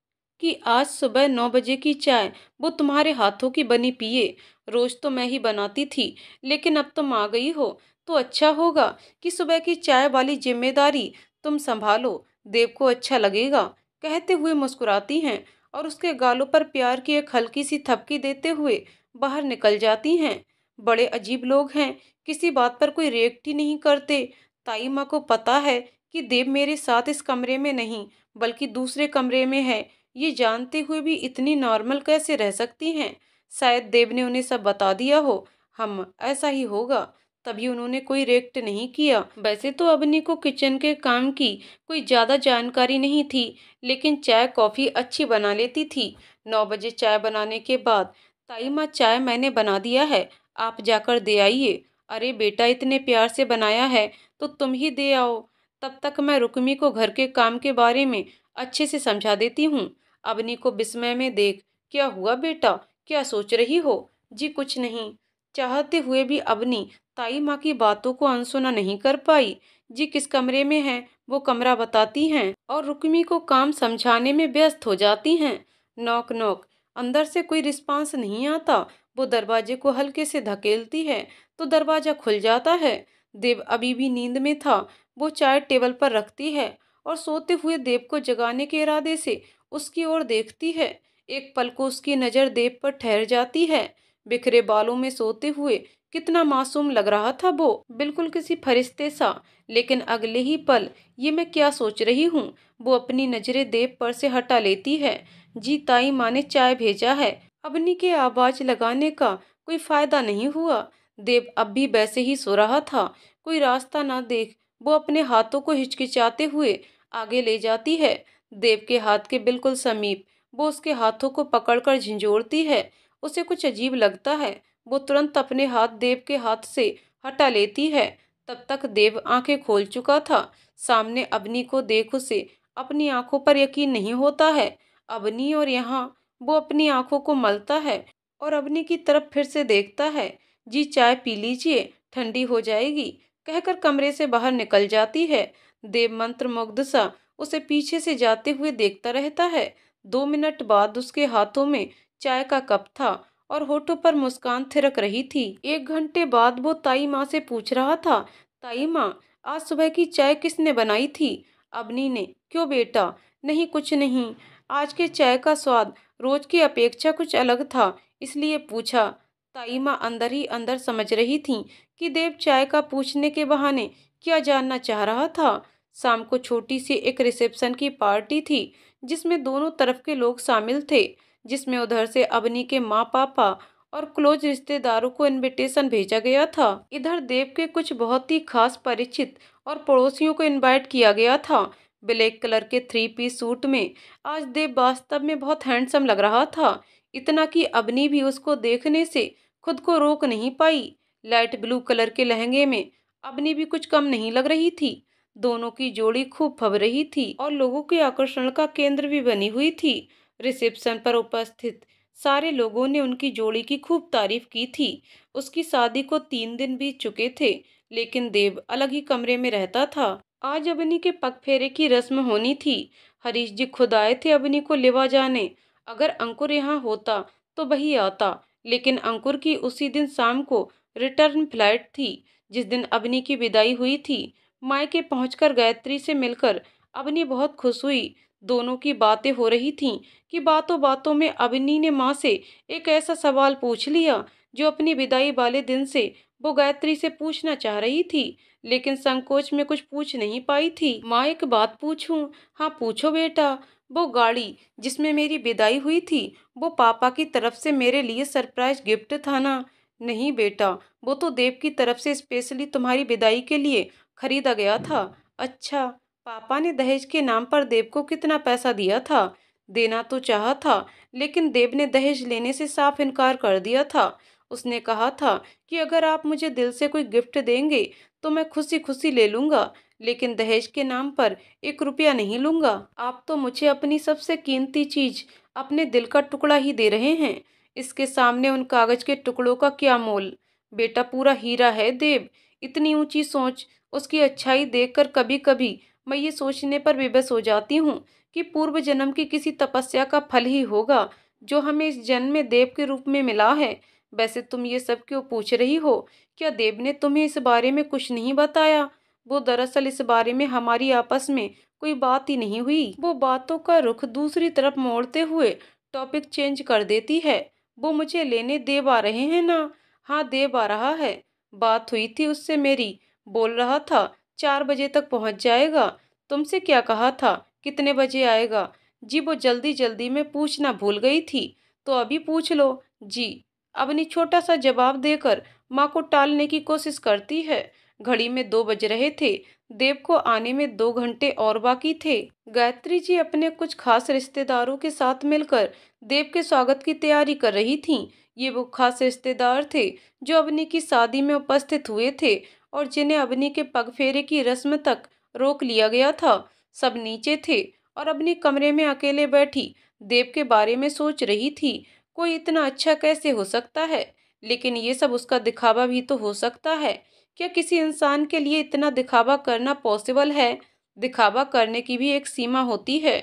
कि आज सुबह 9 बजे की चाय वो तुम्हारे हाथों की बनी पिए। रोज तो मैं ही बनाती थी, लेकिन अब तुम आ गई हो तो अच्छा होगा कि सुबह की चाय वाली जिम्मेदारी तुम संभालो, देव को अच्छा लगेगा। कहते हुए मुस्कुराती हैं और उसके गालों पर प्यार की एक हल्की सी थपकी देते हुए बाहर निकल जाती हैं। बड़े अजीब लोग हैं, किसी बात पर कोई रिएक्ट ही नहीं करते। ताई माँ को पता है कि देव मेरे साथ इस कमरे में नहीं बल्कि दूसरे कमरे में है। ये जानते हुए भी इतनी नॉर्मल कैसे रह सकती हैं? शायद देव ने उन्हें सब बता दिया हो। हम ऐसा ही होगा, तभी उन्होंने कोई रिएक्ट नहीं किया। वैसे तो अवनी को किचन के काम की कोई ज्यादा जानकारी नहीं थी, लेकिन चाय कॉफी अच्छी बना लेती थी। 9 बजे चाय बनाने के बाद, ताई माँ चाय मैंने बना दिया है, आप जाकर दे आइए। अरे बेटा, इतने प्यार से बनाया है तो तुम ही दे आओ। तब तक मैं रुक्मी को घर के काम के बारे में अच्छे से समझा देती हूँ। अवनी को विस्मय में देख, क्या हुआ बेटा, क्या सोच रही हो? जी कुछ नहीं। चाहते हुए भी अवनी ताई माँ की बातों को अनसुना नहीं कर पाई। जी किस कमरे में है वो कमरा बताती हैं और रुक्मी को काम समझाने में व्यस्त हो जाती हैं। Knock knock. अंदर से कोई रिस्पांस नहीं आता। वो दरवाजे को हल्के से धकेलती है तो दरवाजा खुल जाता है। देव अभी भी नींद में था। वो चाय टेबल पर रखती है और सोते हुए देव को जगाने के इरादे से उसकी ओर देखती है। एक पल को उसकी नज़र देव पर ठहर जाती है। बिखरे बालों में सोते हुए कितना मासूम लग रहा था वो, बिल्कुल किसी फरिश्ते सा। लेकिन अगले ही पल, ये मैं क्या सोच रही हूँ, वो अपनी नजरें देव पर से हटा लेती है। जी ताई माँ ने चाय भेजा है। अवनी के आवाज लगाने का कोई फायदा नहीं हुआ। देव अब भी वैसे ही सो रहा था। कोई रास्ता ना देख वो अपने हाथों को हिचकिचाते हुए आगे ले जाती है। देव के हाथ के बिल्कुल समीप वो उसके हाथों को पकड़कर झंझोड़ती है। उसे कुछ अजीब लगता है। वो तुरंत अपने हाथ देव के हाथ से हटा लेती है। तब तक देव आंखें खोल चुका था। सामने अवनी को देख उसे अपनी आंखों पर यकीन नहीं होता है। अवनी, और यहाँ वो अपनी आंखों को मलता है और अवनी की तरफ फिर से देखता है। जी चाय पी लीजिए, ठंडी हो जाएगी, कहकर कमरे से बाहर निकल जाती है। देव मंत्रमुग्ध सा उसे पीछे से जाते हुए देखता रहता है। 2 मिनट बाद उसके हाथों में चाय का कप था और होठों पर मुस्कान थिरक रही थी। 1 घंटे बाद वो ताई माँ से पूछ रहा था, ताई माँ, आज सुबह की चाय किसने बनाई थी? अवनी ने। क्यों बेटा? नहीं कुछ नहीं, आज के चाय का स्वाद रोज की अपेक्षा कुछ अलग था, इसलिए पूछा। ताई माँ अंदर ही अंदर समझ रही थी कि देव चाय का पूछने के बहाने क्या जानना चाह रहा था। शाम को छोटी सी एक रिसेप्शन की पार्टी थी जिसमें दोनों तरफ के लोग शामिल थे, जिसमें उधर से अवनी के माँ पापा और क्लोज रिश्तेदारों को इनविटेशन भेजा गया था। इधर देव के कुछ बहुत ही खास परिचित और पड़ोसियों को इनवाइट किया गया था। ब्लैक कलर के 3 पीस सूट में आज देव वास्तव में बहुत हैंडसम लग रहा था। इतना कि अवनी भी उसको देखने से खुद को रोक नहीं पाई। लाइट ब्लू कलर के लहंगे में अवनी भी कुछ कम नहीं लग रही थी। दोनों की जोड़ी खूब फब रही थी और लोगों के आकर्षण का केंद्र भी बनी हुई थी। रिसेप्शन पर उपस्थित सारे लोगों ने उनकी जोड़ी की खूब तारीफ की थी। उसकी शादी को 3 दिन बीत चुके थे, लेकिन देव अलग ही कमरे में रहता था। आज अवनी के पगफेरे की रस्म होनी थी। हरीश जी खुद आए थे अवनी को लेवा जाने। अगर अंकुर यहाँ होता तो वही आता, लेकिन अंकुर की उसी दिन शाम को रिटर्न फ्लाइट थी जिस दिन अवनी की विदाई हुई थी। मायके पहुंचकर गायत्री से मिलकर अवनी बहुत खुश हुई। दोनों की बातें हो रही थीं कि बातों बातों में अवनी ने माँ से एक ऐसा सवाल पूछ लिया जो अपनी विदाई वाले दिन से वो गायत्री से पूछना चाह रही थी, लेकिन संकोच में कुछ पूछ नहीं पाई थी। माँ, एक बात पूछूं? हाँ पूछो बेटा। वो गाड़ी जिसमें मेरी विदाई हुई थी, वो पापा की तरफ से मेरे लिए सरप्राइज गिफ्ट था ना? नहीं बेटा, वो तो देव की तरफ से स्पेशली तुम्हारी विदाई के लिए खरीदा गया था। अच्छा, पापा ने दहेज के नाम पर देव को कितना पैसा दिया था? देना तो चाहा था, लेकिन देव ने दहेज लेने से साफ इनकार कर दिया था। उसने कहा था कि अगर आप मुझे दिल से कोई गिफ्ट देंगे तो मैं खुशी खुशी ले लूँगा, लेकिन दहेज के नाम पर 1 रुपया नहीं लूँगा। आप तो मुझे अपनी सबसे कीमती चीज़, अपने दिल का टुकड़ा ही दे रहे हैं। इसके सामने उन कागज के टुकड़ों का क्या मोल? बेटा पूरा हीरा है देव। इतनी ऊंची सोच, उसकी अच्छाई देखकर कभी कभी मैं ये सोचने पर विवश हो जाती हूँ कि पूर्व जन्म की किसी तपस्या का फल ही होगा जो हमें इस जन्म में देव के रूप में मिला है। वैसे तुम ये सब क्यों पूछ रही हो? क्या देव ने तुम्हें इस बारे में कुछ नहीं बताया? वो दरअसल इस बारे में हमारी आपस में कोई बात ही नहीं हुई। वो बातों का रुख दूसरी तरफ मोड़ते हुए टॉपिक चेंज कर देती है। वो मुझे लेने देव आ रहे हैं ना? हाँ देव आ रहा है। बात हुई थी उससे मेरी। बोल रहा था 4 बजे तक पहुंच जाएगा। तुमसे क्या कहा था? कितने बजे आएगा? जी वो जल्दी जल्दी में पूछना भूल गई थी, तो अभी पूछ लो। जी। अवनी छोटा सा जवाब देकर माँ को टालने की कोशिश करती है। घड़ी में 2 बज रहे थे। देव को आने में 2 घंटे और बाकी थे। गायत्री जी अपने कुछ खास रिश्तेदारों के साथ मिलकर देव के स्वागत की तैयारी कर रही थीं। ये वो खास रिश्तेदार थे जो अवनी की शादी में उपस्थित हुए थे और जिन्हें अवनी के पगफेरे की रस्म तक रोक लिया गया था। सब नीचे थे और अपने कमरे में अकेले बैठी देव के बारे में सोच रही थी। कोई इतना अच्छा कैसे हो सकता है? लेकिन ये सब उसका दिखावा भी तो हो सकता है। क्या किसी इंसान के लिए इतना दिखावा करना पॉसिबल है? दिखावा करने की भी एक सीमा होती है।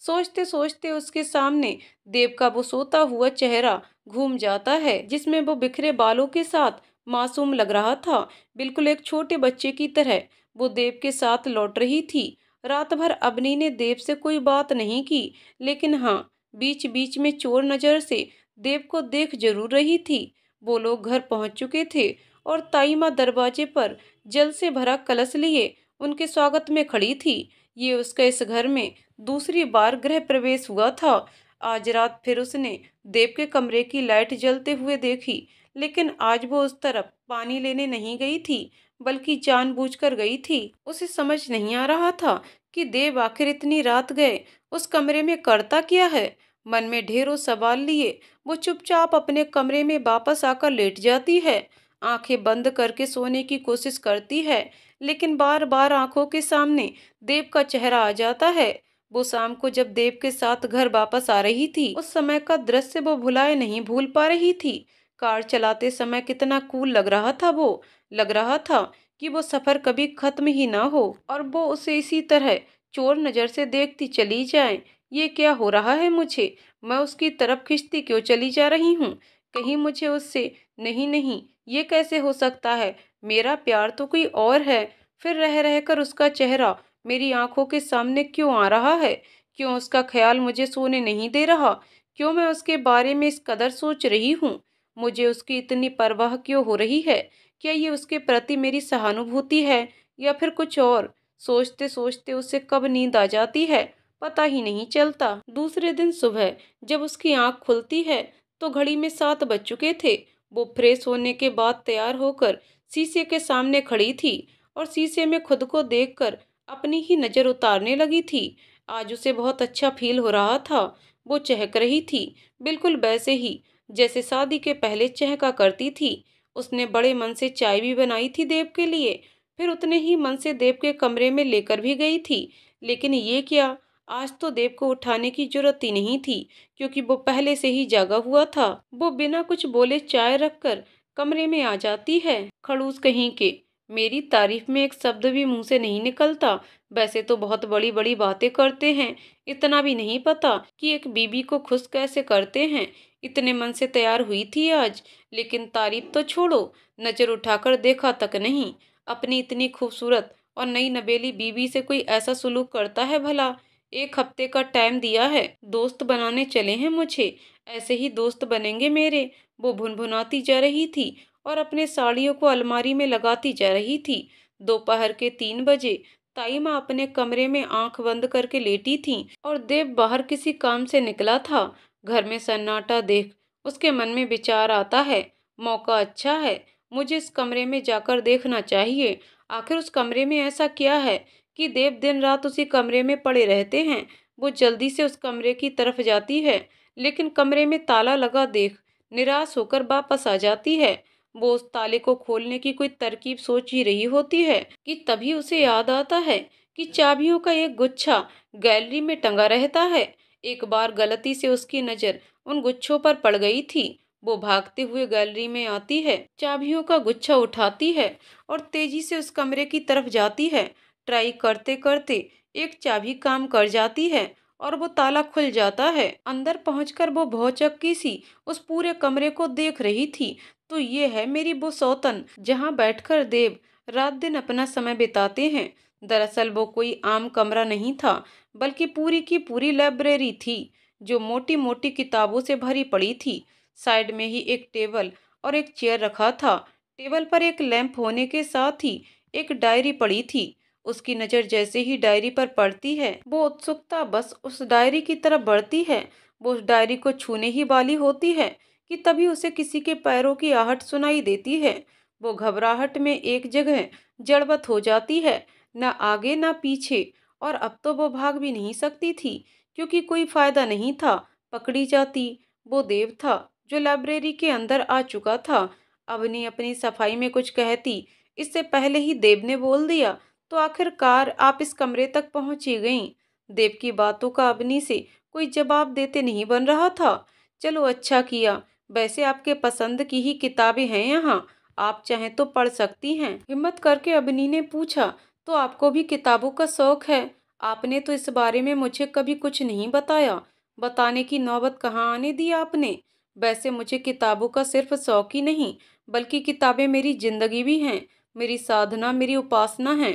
सोचते सोचते उसके सामने देव का वो सोता हुआ चेहरा घूम जाता है, जिसमें वो बिखरे बालों के साथ मासूम लग रहा था, बिल्कुल एक छोटे बच्चे की तरह। वो देव के साथ लौट रही थी। रात भर अवनी ने देव से कोई बात नहीं की, लेकिन हाँ, बीच बीच में चोर नजर से देव को देख जरूर रही थी। वो लोग घर पहुंच चुके थे और ताई माँ दरवाजे पर जल से भरा कलश लिए उनके स्वागत में खड़ी थी। ये उसका इस घर में दूसरी बार गृह प्रवेश हुआ था। आज रात फिर उसने देव के कमरे की लाइट जलते हुए देखी, लेकिन आज वो उस तरफ पानी लेने नहीं गई थी, बल्कि जानबूझकर गई थी। उसे समझ नहीं आ रहा था कि देव आखिर इतनी रात गए उस कमरे में करता क्या है। मन में ढेरों सवाल लिए वो चुपचाप अपने कमरे में वापस आकर लेट जाती है। आंखें बंद करके सोने की कोशिश करती है, लेकिन बार बार आंखों के सामने देव का चेहरा आ जाता है। वो शाम को जब देव के साथ घर वापस आ रही थी, उस समय का दृश्य वो भुलाए नहीं भूल पा रही थी। कार चलाते समय कितना कूल लग रहा था वो। लग रहा था कि वो सफर कभी खत्म ही ना हो और वो उसे इसी तरह चोर नजर से देखती चली जाए। ये क्या हो रहा है मुझे? मैं उसकी तरफ खिंचती क्यों चली जा रही हूँ? कहीं मुझे उससे नहीं नहीं, ये कैसे हो सकता है? मेरा प्यार तो कोई और है, फिर रह रहकर उसका चेहरा मेरी आंखों के सामने क्यों आ रहा है? क्यों उसका ख्याल मुझे सोने नहीं दे रहा? क्यों मैं उसके बारे में इस कदर सोच रही हूँ? मुझे उसकी इतनी परवाह क्यों हो रही है? क्या ये उसके प्रति मेरी सहानुभूति है या फिर कुछ और? सोचते सोचते उसे कब नींद आ जाती है पता ही नहीं चलता। दूसरे दिन सुबह जब उसकी आंख खुलती है तो घड़ी में 7 बज चुके थे। वो फ्रेश होने के बाद तैयार होकर शीशे के सामने खड़ी थी और शीशे में खुद को देखकर अपनी ही नजर उतारने लगी थी। आज उसे बहुत अच्छा फील हो रहा था। वो चहक रही थी, बिल्कुल वैसे ही जैसे शादी के पहले चहका करती थी। उसने बड़े मन से चाय भी बनाई थी देव के लिए, फिर उतने ही मन से देव के कमरे में लेकर भी गई थी। लेकिन ये क्या, आज तो देव को उठाने की जरूरत ही नहीं थी, क्योंकि वो पहले से ही जागा हुआ था। वो बिना कुछ बोले चाय रखकर कमरे में आ जाती है। खड़ूस कहीं के, मेरी तारीफ में एक शब्द भी मुंह से नहीं निकलता। वैसे तो बहुत बड़ी बड़ी बातें करते हैं, इतना भी नहीं पता कि एक बीबी को खुश कैसे करते हैं। इतने मन से तैयार हुई थी आज, लेकिन तारीफ तो छोड़ो, नजर उठाकर देखा तक नहीं। अपनी इतनी खूबसूरत और नई नवेली बीवी से कोई ऐसा सुलूक करता है भला? 1 हफ्ते का टाइम दिया है, दोस्त बनाने चले हैं मुझे, ऐसे ही दोस्त बनेंगे मेरे। वो भुनभुनाती जा रही थी और अपने साड़ियों को अलमारी में लगाती जा रही थी। दोपहर के 3 बजे ताई माँ अपने कमरे में आंख बंद करके लेटी थी और देव बाहर किसी काम से निकला था। घर में सन्नाटा देख उसके मन में विचार आता है, मौका अच्छा है, मुझे इस कमरे में जाकर देखना चाहिए। आखिर उस कमरे में ऐसा क्या है कि देव दिन रात उसी कमरे में पड़े रहते हैं। वो जल्दी से उस कमरे की तरफ जाती है, लेकिन कमरे में ताला लगा देख निराश होकर वापस आ जाती है। वो उस ताले को खोलने की कोई तरकीब सोच ही रही होती है कि तभी उसे याद आता है कि चाबियों का एक गुच्छा गैलरी में टंगा रहता है। एक बार गलती से उसकी नज़र उन गुच्छों पर पड़ गई थी। वो भागते हुए गैलरी में आती है, चाबियों का गुच्छा उठाती है और तेजी से उस कमरे की तरफ जाती है। ट्राई करते करते एक चाबी काम कर जाती है और वो ताला खुल जाता है। अंदर पहुंचकर वो भौचक्की सी उस पूरे कमरे को देख रही थी। तो ये है मेरी वो सौतन, जहाँ बैठकर देव रात दिन अपना समय बिताते हैं। दरअसल वो कोई आम कमरा नहीं था, बल्कि पूरी की पूरी लाइब्रेरी थी, जो मोटी मोटी किताबों से भरी पड़ी थी। साइड में ही एक टेबल और एक चेयर रखा था। टेबल पर एक लैंप होने के साथ ही एक डायरी पड़ी थी। उसकी नज़र जैसे ही डायरी पर पड़ती है, वो उत्सुकता बस उस डायरी की तरफ बढ़ती है। वो उस डायरी को छूने ही वाली होती है कि तभी उसे किसी के पैरों की आहट सुनाई देती है। वो घबराहट में एक जगह जड़वत हो जाती है, न आगे न पीछे। और अब तो वो भाग भी नहीं सकती थी, क्योंकि कोई फायदा नहीं था, पकड़ी जाती। वो देव था जो लाइब्रेरी के अंदर आ चुका था। अवनी अपनी सफाई में कुछ कहती, इससे पहले ही देव ने बोल दिया, तो आखिरकार आप इस कमरे तक पहुंची गईं। देव की बातों का अवनी से कोई जवाब देते नहीं बन रहा था। चलो अच्छा किया, वैसे आपके पसंद की ही किताबें हैं यहाँ, आप चाहें तो पढ़ सकती हैं। हिम्मत करके अवनी ने पूछा, तो आपको भी किताबों का शौक है? आपने तो इस बारे में मुझे कभी कुछ नहीं बताया। बताने की नौबत कहाँ आने दी आपने? वैसे मुझे किताबों का सिर्फ शौक ही नहीं, बल्कि किताबें मेरी जिंदगी भी हैं, मेरी साधना, मेरी उपासना है।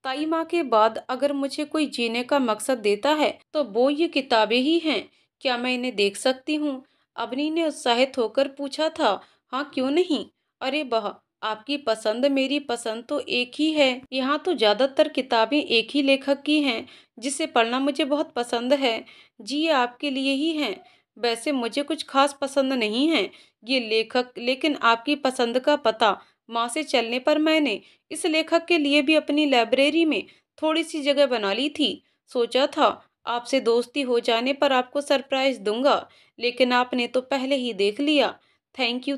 ताई माँ के बाद अगर मुझे कोई जीने का मकसद देता है तो वो ये किताबें ही हैं। क्या मैं इन्हें देख सकती हूँ? अवनी ने उत्साहित होकर पूछा था। हाँ, क्यों नहीं। अरे वाह, आपकी पसंद मेरी पसंद तो एक ही है। यहाँ तो ज्यादातर किताबें एक ही लेखक की हैं, जिसे पढ़ना मुझे बहुत पसंद है। जी, ये आपके लिए ही हैं। वैसे मुझे कुछ खास पसंद नहीं है ये लेखक, लेकिन आपकी पसंद का पता माँ से चलने पर मैंने इस लेखक के लिए भी अपनी लाइब्रेरी में थोड़ी सी जगह बना ली थी। सोचा था आपसे दोस्ती हो जाने पर आपको सरप्राइज दूंगा, लेकिन आपने तो पहले ही देख लिया। थैंक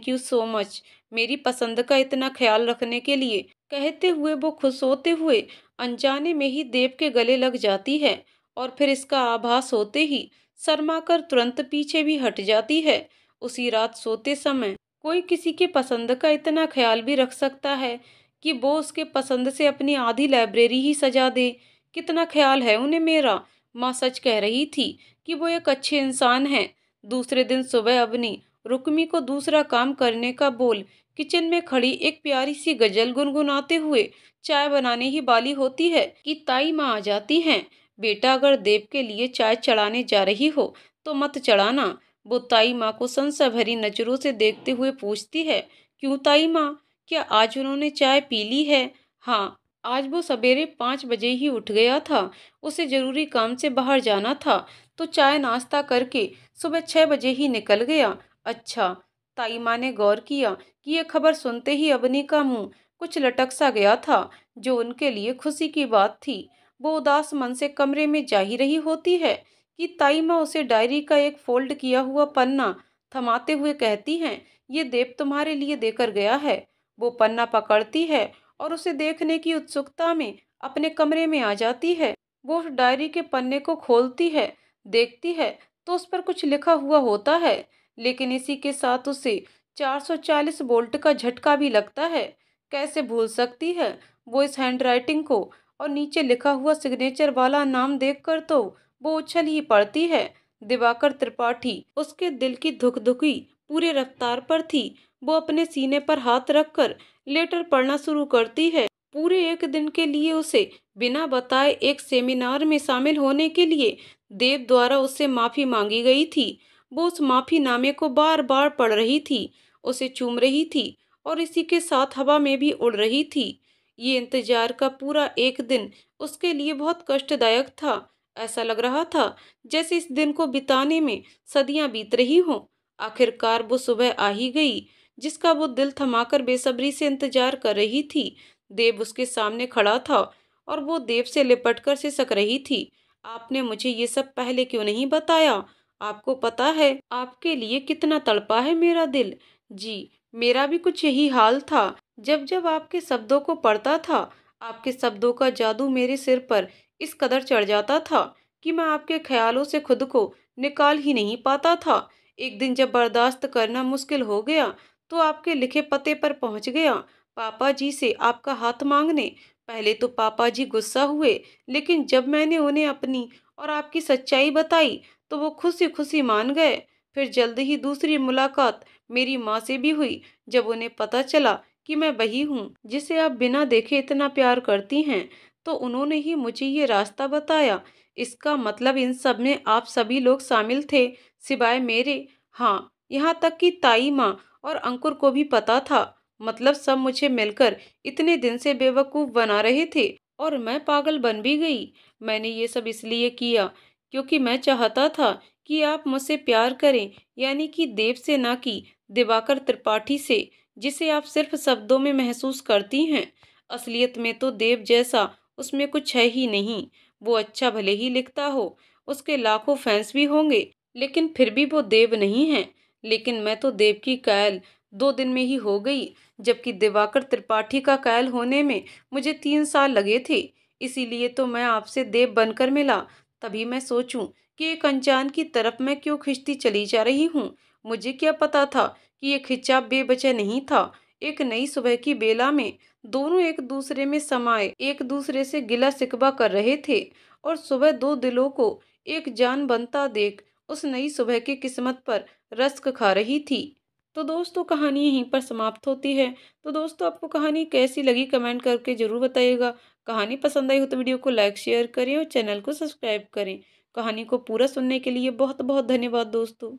यू सो मच, मेरी पसंद का इतना ख्याल रखने के लिए। कहते हुए वो खुश होते हुए अनजाने में ही देव के गले लग जाती है, और फिर इसका आभास होते ही शर्माकर तुरंत पीछे भी हट जाती है। उसी रात सोते समय कोई किसी के पसंद का इतना ख्याल भी रख सकता है कि वो उसके पसंद से अपनी आधी लाइब्रेरी ही सजा दे? कितना ख्याल है उन्हें मेरा। माँ सच कह रही थी कि वो एक अच्छे इंसान है। दूसरे दिन सुबह अवनी रुक्मी को दूसरा काम करने का बोल किचन में खड़ी एक प्यारी सी गजल गुनगुनाते हुए चाय बनाने ही वाली होती है कि ताई माँ आ जाती हैं। बेटा, अगर देव के लिए चाय चढ़ाने जा रही हो तो मत चढ़ाना। वो ताई माँ को संशय भरी नजरों से देखते हुए पूछती है। क्यों ताई माँ, क्या आज उन्होंने चाय पी ली है? हाँ, आज वो सवेरे 5 बजे ही उठ गया था। उसे जरूरी काम से बाहर जाना था, तो चाय नाश्ता करके सुबह 6 बजे ही निकल गया। अच्छा। ताई माँ ने गौर किया कि यह खबर सुनते ही अवनी का मुंह कुछ लटक सा गया था, जो उनके लिए खुशी की बात थी। वो उदास मन से कमरे में जा ही रही होती है कि ताई माँ उसे डायरी का एक फोल्ड किया हुआ पन्ना थमाते हुए कहती हैं, ये देव तुम्हारे लिए देकर गया है। वो पन्ना पकड़ती है और उसे देखने की उत्सुकता में अपने कमरे में आ जाती है। वो उस डायरी के पन्ने को खोलती है, देखती है तो उस पर कुछ लिखा हुआ होता है, लेकिन इसी के साथ उसे 440 वोल्ट का झटका भी लगता है। कैसे भूल सकती है वो इस हैंडराइटिंग को, और नीचे लिखा हुआ सिग्नेचर वाला नाम देखकर तो वो उछल ही पड़ती है। दिवाकर त्रिपाठी। उसके दिल की धुकधुकी पूरे रफ्तार पर थी। वो अपने सीने पर हाथ रखकर लेटर पढ़ना शुरू करती है। पूरे एक दिन के लिए उसे बिना बताए एक सेमिनार में शामिल होने के लिए देव द्वारा उससे माफी मांगी गई थी। वो उस माफीनामे को बार बार पढ़ रही थी, उसे चूम रही थी, और इसी के साथ हवा में भी उड़ रही थी। ये इंतजार का पूरा एक दिन उसके लिए बहुत कष्टदायक था। ऐसा लग रहा था जैसे इस दिन को बिताने में सदियां बीत रही हों। आखिरकार वो सुबह आ ही गई, जिसका वो दिल थमाकर बेसब्री से इंतजार कर रही थी। देव उसके सामने खड़ा था और वो देव से लिपटकर सिसक रही थी। आपने मुझे ये सब पहले क्यों नहीं बताया? आपको पता है आपके लिए कितना तड़पा है मेरा दिल। जी, मेरा भी कुछ यही हाल था। जब जब आपके शब्दों को पढ़ता था, आपके शब्दों का जादू मेरे सिर पर इस कदर चढ़ जाता था कि मैं आपके ख्यालों से खुद को निकाल ही नहीं पाता था। एक दिन जब बर्दाश्त करना मुश्किल हो गया तो आपके लिखे पते पर पहुंच गया, पापा जी से आपका हाथ मांगने। पहले तो पापा जी गुस्सा हुए, लेकिन जब मैंने उन्हें अपनी और आपकी सच्चाई बताई तो वो खुशी खुशी मान गए। फिर जल्द ही दूसरी मुलाकात मेरी माँ से भी हुई, जब उन्हें पता चला कि मैं वही हूँ जिसे आप बिना देखे इतना प्यार करती हैं, तो उन्होंने ही मुझे ये रास्ता बताया। इसका मतलब इन सब में आप सभी लोग शामिल थे, सिवाय मेरे। हाँ, यहाँ तक कि ताई माँ और अंकुर को भी पता था। मतलब सब मुझे मिलकर इतने दिन से बेवकूफ़ बना रहे थे, और मैं पागल बन भी गई। मैंने ये सब इसलिए किया क्योंकि मैं चाहता था कि आप मुझसे प्यार करें, यानी कि देव से, ना कि दिवाकर त्रिपाठी से। जिसे आप सिर्फ शब्दों में महसूस करती हैं। असलियत में तो देव जैसा उसमें कुछ है ही नहीं। वो अच्छा भले ही लिखता हो, उसके लाखों फैंस भी होंगे, लेकिन फिर भी वो देव नहीं है। लेकिन मैं तो देव की कायल 2 दिन में ही हो गई, जबकि दिवाकर त्रिपाठी का कायल होने में मुझे 3 साल लगे थे। इसीलिए तो मैं आपसे देव बनकर मिला। तभी मैं सोचूं कि एक अनजान की तरफ मैं क्यों खिंचती चली जा रही हूँ। मुझे क्या पता था कि ये खिंचाव बेवजह नहीं था। एक नई सुबह की बेला में दोनों एक दूसरे में समाये एक दूसरे से गिला शिकवा कर रहे थे, और सुबह दो दिलों को एक जान बनता देख उस नई सुबह की किस्मत पर रस्क खा रही थी। तो दोस्तों, कहानी यहीं पर समाप्त होती है। तो दोस्तों, आपको कहानी कैसी लगी कमेंट करके ज़रूर बताइएगा। कहानी पसंद आई हो तो वीडियो को लाइक शेयर करें और चैनल को सब्सक्राइब करें। कहानी को पूरा सुनने के लिए बहुत बहुत धन्यवाद दोस्तों।